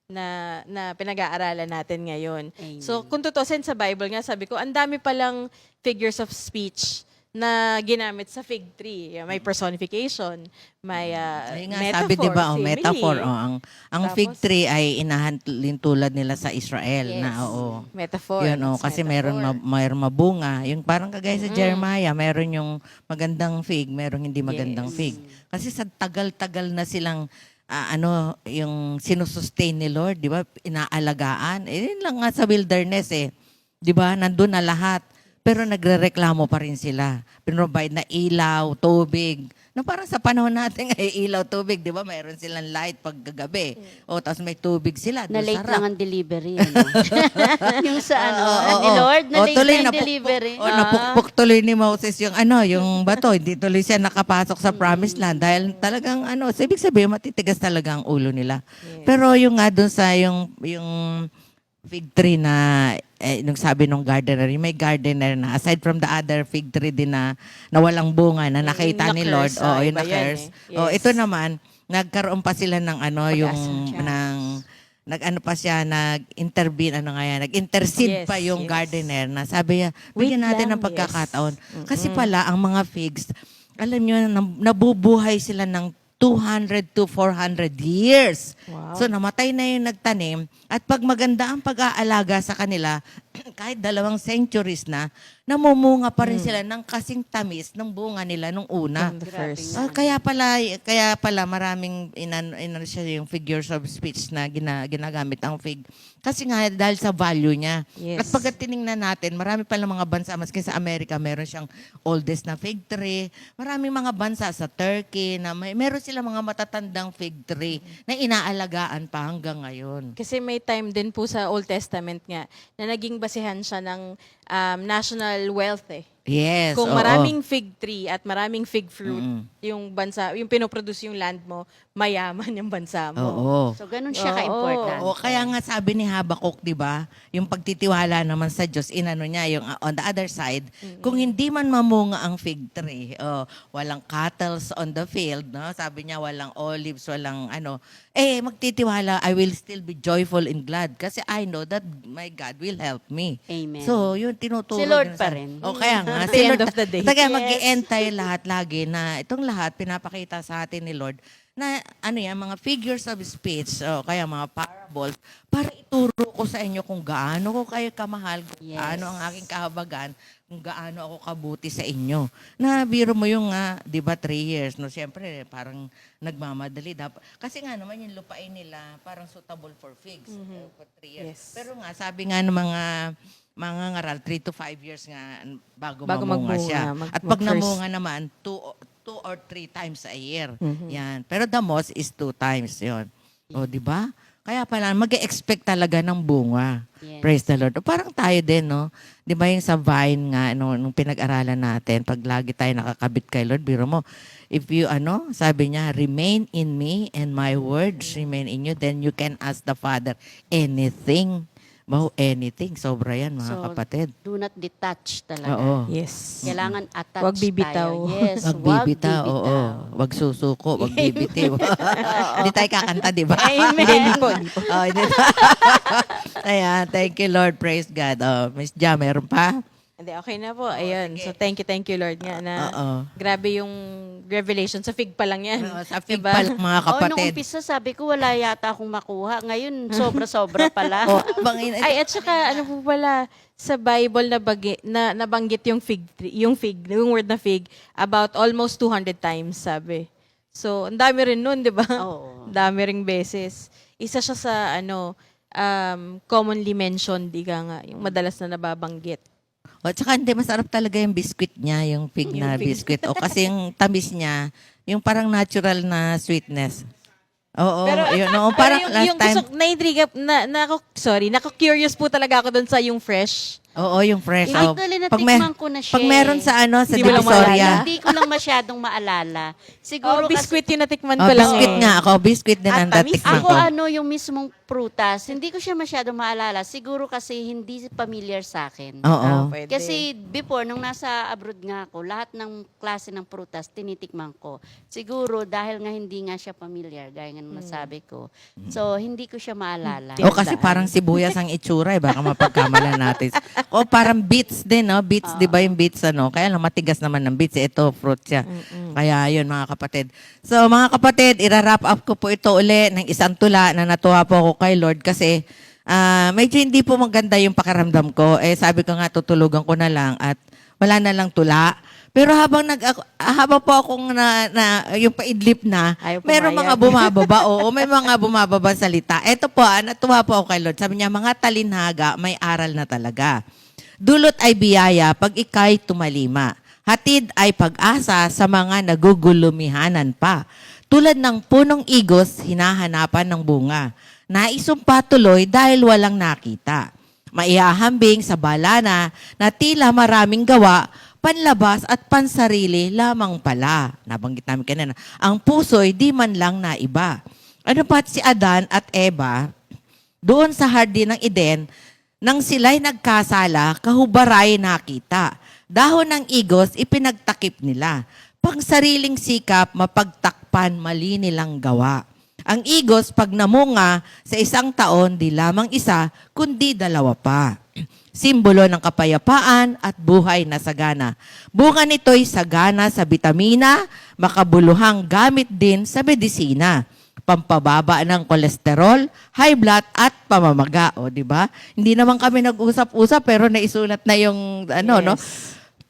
na pinag-aaralan natin ngayon. Amen. So kung tutusin sa Bible nga, sabi ko, ang dami palang figures of speech na ginamit sa fig tree. May personification, may Ayun nga, metaphor, sabi 'di ba, simile. metaphor, ang fig Tapos- tree ay inahalin tulad nila sa Israel na Yes. oo. Metaphor. Yun, it's kasi metaphor. mayroon mabunga. Yung parang kagaya sa Jeremiah, meron yung magandang fig, meron hindi magandang Yes. fig. Kasi sa tagal-tagal na silang yung sinusustain ni Lord, di ba? Inaalagaan. Yun lang nga sa wilderness Di ba? Nandun na lahat. Pero nagrereklamo pa rin sila. Pinrovide na ilaw, tubig. No, parang sa panahon natin ay ilaw, tubig, di ba? Mayroon silang light pagkagabi. O, tapos may tubig sila. Na Doon late sarap. lang ang delivery. Ano? yung sa Oo, ni oo. Lord, na O, late tuloy na yung napukpok- delivery. O, napukpok tuloy ni Moses yung bato. Hindi tuloy siya nakapasok sa promised land dahil talagang so ibig sabihin matitigas talaga ang ulo nila. Pero yung nga dun sa yung fig tree na nung sabi nung gardener, yung may gardener na aside from the other fig tree din na walang bunga na nakita ni Lord. na-curse, Oh, yung iba yan na-curse. Yes. Oh, ito naman nagkaroon pa sila ng yung Pag-asa. nag-ano pa siya, nag-intervene, nag-intercede Yes, pa yung yes. gardener na sabi niya, bigyan Wait natin lang, ng pagkakataon. yes. Kasi pala, ang mga figs, alam niyo, nabubuhay sila ng 200 to 400 years. Wow. So namatay na yung nagtanim at pag maganda ang pag-aalaga sa kanila, kahit 2 centuries na, namumunga pa rin sila ng kasing tamis ng bunga nila nung una. From the first. Kaya pala maraming inano siya yung figures of speech na ginagamit ang fig. Kasi nga dahil sa value niya. Yes. At pag tiningnan natin, marami pala mga bansa, maski sa Amerika, meron siyang oldest na fig tree. Maraming mga bansa sa Turkey na meron sila mga matatandang fig tree na inaalagaan pa hanggang ngayon. Kasi may time din po sa Old Testament nga na naging basehan siya ng national wealth Yes. Kung oo. maraming fig tree at maraming fig fruit, yung bansa, yung pinoproduce yung land mo, mayaman yung bansa mo. Oo. So, ganun siya Oo. ka-important. O kaya nga sabi ni Habakkuk, 'di ba? Yung pagtitiwala naman sa Diyos, inano niya yung on the other side, kung hindi man mamunga ang fig tree, walang cattle on the field, no? Sabi niya walang olives, walang magtitiwala, I will still be joyful and glad kasi I know that my God will help me. Amen. So, yun tinuturo Si Lord din pa sa- rin. O kaya nga, At the end of the day. Kaya Yes. mag-i-end tayo lahat lagi na itong lahat pinapakita sa atin ni Lord na mga figures of speech o kaya mga parables para ituro ko sa inyo kung gaano ko kayo kamahal, kung Yes. gaano ang aking kahabagan, kung gaano ako kabuti sa inyo. Na biro mo yung 'di ba 3 years, no? Siyempre parang nagmamadali dapat. Kasi nga naman yung lupain nila parang suitable for figs for 3 years. Yes. Pero nga sabi nga ng mga ngaral 3 to 5 years nga bago mamunga Bago magmunga, siya. At pag mag-first. namunga naman 2 or 3 times a year. Yan. Pero the most is 2 times 'yon. O di ba? Kaya pala mag-expect talaga ng bunga. Yes. Praise the Lord. O, parang tayo din, no? Di ba yung sa vine nga, nung pinag-aralan natin, pag lagi tayo nakakabit kay Lord, biro mo, if you, sabi niya, remain in me and my words remain in you, then you can ask the Father anything. Wow, anything. Sobra yan, mga So, kapatid. Do not detach talaga. Oo. Yes. Kailangan attach Wag bibitaw. tayo. Yes, Wag bibitaw, oo. Wag susuko, wag bibitiw. Hindi tayo kakanta, di ba? Amen. Hindi po. Oh, hindi. Ayan, thank you Lord, praise God. Oh, Miss Ja, meron pa? Hindi, okay na po. Ayun. So, thank you, Lord nga na Oo. grabe yung revelation. Sa fig pa lang yan. Sa fig Diba? pa lang, mga Oo, nung kapatid. umpisa sabi ko wala yata akong makuha. Ngayon, sobra-sobra pala. Oh, Ay, at saka, ano po pala, sa Bible nabanggit yung yung word na fig, about almost 200 times, sabi. So, ang dami rin nun, di ba? Oo. Ang dami ring beses. Isa siya sa, commonly mentioned, nga, yung madalas na nababanggit. O, tsaka hindi, masarap talaga yung biscuit niya, yung fig na biscuit. O, kasi yung tamis niya, yung parang natural na sweetness. Oo, yun. Oo, parang last time. Naiintriga, nako-curious po talaga ako doon sa yung fresh. Oo, yung fresh. Oh. Actually, natikman ko na siya. Pag meron sa sa Hindi mo lang Divisoria. Hindi ko lang masyadong maalala. Siguro Biscuit yung natikman Oh, ko lang biscuit eh. nga ako. Biscuit din ang tamis. tatikman Ako ko. yung mismong prutas, hindi ko siya masyadong maalala. Siguro kasi hindi familiar sa akin. Oo. Pwede. Kasi before, nung nasa abroad nga ako, lahat ng klase ng prutas, tinitikman ko. Siguro dahil nga hindi nga siya familiar, gaya nga ng nasabi ko. So, hindi ko siya maalala. O kasi parang sibuyas ang itsura eh. Baka mapagkamalan natin. O parang beets din, no? Beets, di ba yung beets, ano? Kaya lang matigas naman ng beets. Ito, fruit siya. Kaya yun, mga kapatid. So, mga kapatid, ira-wrap up ko po ito uli ng isang tula na natuwa po ako kay Lord kasi medyo hindi po maganda yung pakiramdam ko. Sabi ko nga, tutulugan ko na lang at wala na lang tula. Pero habang po akong yung paidlip na, Ayaw meron pumayag. mga bumababa. Oo, may mga bumababa salita. Ito po, natuwa po ako kay Lord. Sabi niya, mga talinhaga, may aral na talaga. Dulot ay biyaya pag ikay tumalima. Hatid ay pag-asa sa mga nagugulumihanan pa. Tulad ng punong igos, hinahanapan ng bunga. Naisumpa tuloy dahil walang nakita. Maihahambing sa balana na tila maraming gawa, panlabas at pansarili lamang pala. Nabanggit namin kanina. Ang puso'y di man lang naiba. Ano pat si Adan at Eva, doon sa hardin ng Eden, nang sila'y nagkasala, kahubaray nakita. Dahon ng igos, ipinagtakip nila. Pang sariling sikap, mapagtakpan, mali nilang gawa. Ang igos, pag namunga, sa isang taon, di lamang isa, kundi dalawa pa. Simbolo ng kapayapaan at buhay na sagana. Bunga nito'y sagana sa bitamina, makabuluhang gamit din sa medisina. Pampababa ng kolesterol, high blood at pamamaga, o di ba? Hindi naman kami nag-usap-usap pero naisulat na yung no?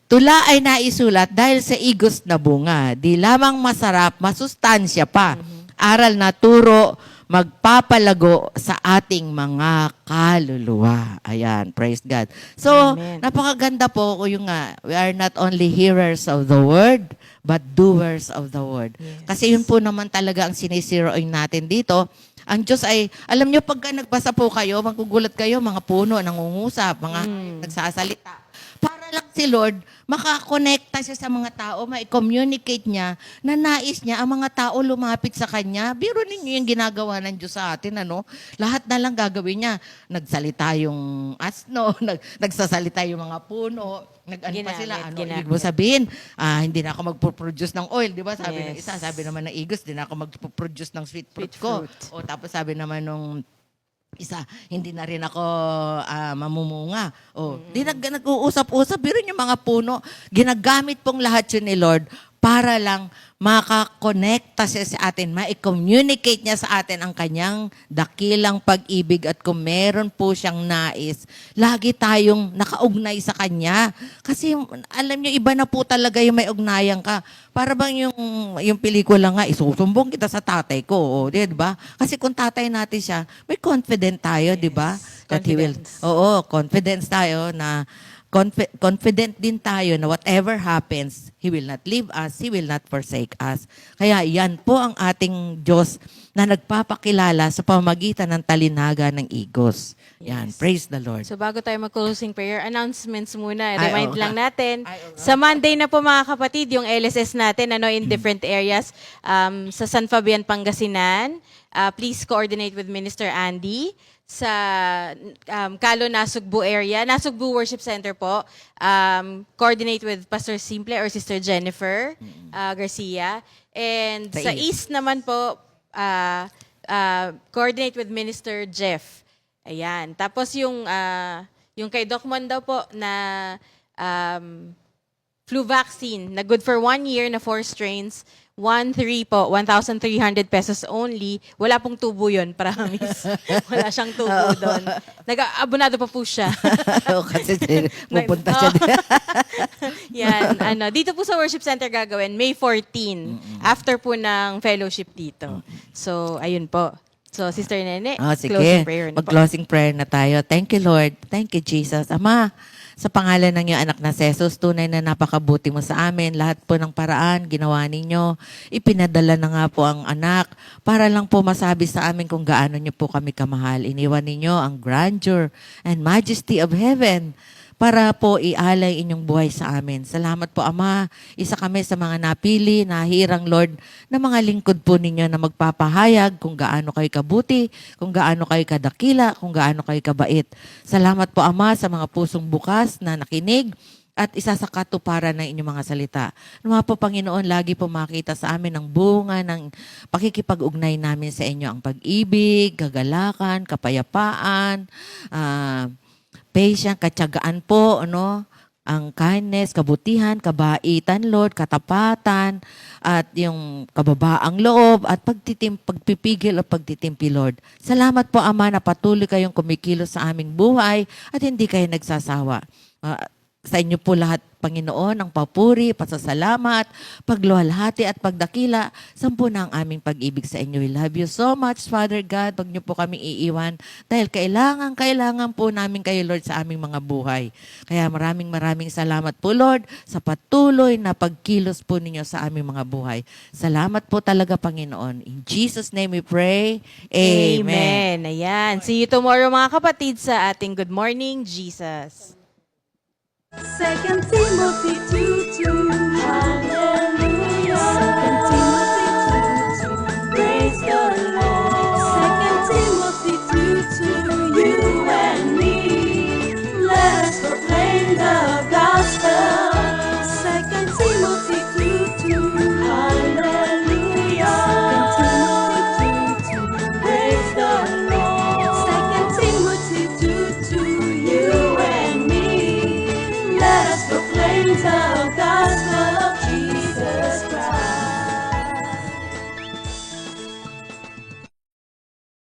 Tula ay naisulat dahil sa igos na bunga. Di lamang masarap, masustansya pa. Aral na turo, magpapalago sa ating mga kaluluwa. Ayan, praise God. So, Amen. napakaganda po yung we are not only hearers of the word, but doers of the word. Kasi yun po naman talaga ang sinisiroin natin dito. Ang Diyos ay, alam nyo, pagka nagbasa po kayo, magugulat kayo, mga puno, nangungusap, mga nagsasalita. Para lang si Lord, makakonekta siya sa mga tao, ma-communicate niya na nais niya ang mga tao lumapit sa Kanya. Biro ninyo yung ginagawa ng Diyos sa atin, ano? Lahat na lang gagawin niya. Nagsalita yung asno, nagsasalita yung mga puno, ibig mo sabihin, hindi na ako magpo-produce ng oil, di ba? Sabi ng isa, sabi naman ng igos, hindi na ako magpo-produce ng sweet fruit ko. O tapos sabi naman nung isa, hindi na rin ako mamumunga. Di nag-uusap-usap, biro yung mga puno, ginagamit pong lahat yun ni Lord para lang makakonekta siya sa atin, ma-communicate niya sa atin ang kanyang dakilang pag-ibig at kung meron po siyang nais, lagi tayong nakaugnay sa kanya. Kasi alam niyo, iba na po talaga yung may ugnayan ka. Para bang yung pelikula nga, isusumbong kita sa tatay ko, di ba? Kasi kung tatay natin siya, may confident tayo, di ba? That he will, confidence tayo na confident din tayo na whatever happens, He will not leave us, He will not forsake us. Kaya yan po ang ating Diyos na nagpapakilala sa pamamagitan ng talinhaga ng igos. Yan, praise the Lord. So bago tayo mag-closing prayer, announcements muna. Remind oo. lang natin. Sa Monday na po mga kapatid, yung LSS natin in different areas. Sa San Fabian, Pangasinan, please coordinate with Minister Andy. Sa Calo, Nasugbu area, Nasugbu Worship Center po, coordinate with Pastor Simple or Sister Jennifer Garcia. And sa East naman po, coordinate with Minister Jeff. Ayan. Tapos yung kay Doc Mon daw po na flu vaccine na good for 1 year na 4 strains. 1,300 po, 1,300 pesos only. Wala pong tubo yun, promise. Wala siyang tubo doon. Nag-abonado pa po siya. Kasi pupunta siya. Yan, dito po sa worship center gagawin, May 14, after po ng fellowship dito. So, ayun po. So, Sister Nene, Sige. closing prayer na po. Mag-closing prayer na tayo. Thank you, Lord. Thank you, Jesus. Ama, sa pangalan ng iyong anak na si Jesus, tunay na napakabuti mo sa amin. Lahat po ng paraan, ginawa ninyo. Ipinadala na nga po ang anak para lang po masabi sa amin kung gaano niyo po kami kamahal. Iniwan ninyo ang grandeur and majesty of heaven para po ialay inyong buhay sa amin. Salamat po, Ama. Isa kami sa mga napili, nahirang Lord, na mga lingkod po ninyo na magpapahayag kung gaano kayo kabuti, kung gaano kayo kadakila, kung gaano kayo kabait. Salamat po, Ama, sa mga pusong bukas na nakinig at isa sa katuparan ng inyong mga salita. Nawa po, Panginoon, lagi po makita sa amin ang bunga ng pakikipag-ugnay namin sa inyo, ang pag-ibig, kagalakan, kapayapaan, patience, katyagaan po, ang kindness, kabutihan, kabaitan, Lord, katapatan, at yung kababaang loob, at pagpipigil o pagtitimpi, Lord. Salamat po, Ama, na patuloy kayong kumikilos sa aming buhay at hindi kayo nagsasawa. Sa inyo po lahat, Panginoon, ang papuri, pasasalamat, pagluhalhati at pagdakila. Sampu na ang aming pag-ibig sa inyo. We love you so much, Father God. Huwag niyo po kami iiwan dahil kailangan po namin kayo, Lord, sa aming mga buhay. Kaya maraming salamat po, Lord, sa patuloy na pagkilos po ninyo sa aming mga buhay. Salamat po talaga, Panginoon. In Jesus' name we pray. Amen. Ayan. See you tomorrow, mga kapatid, sa ating Good Morning, Jesus. 2 Timothy 2:2. Hallelujah.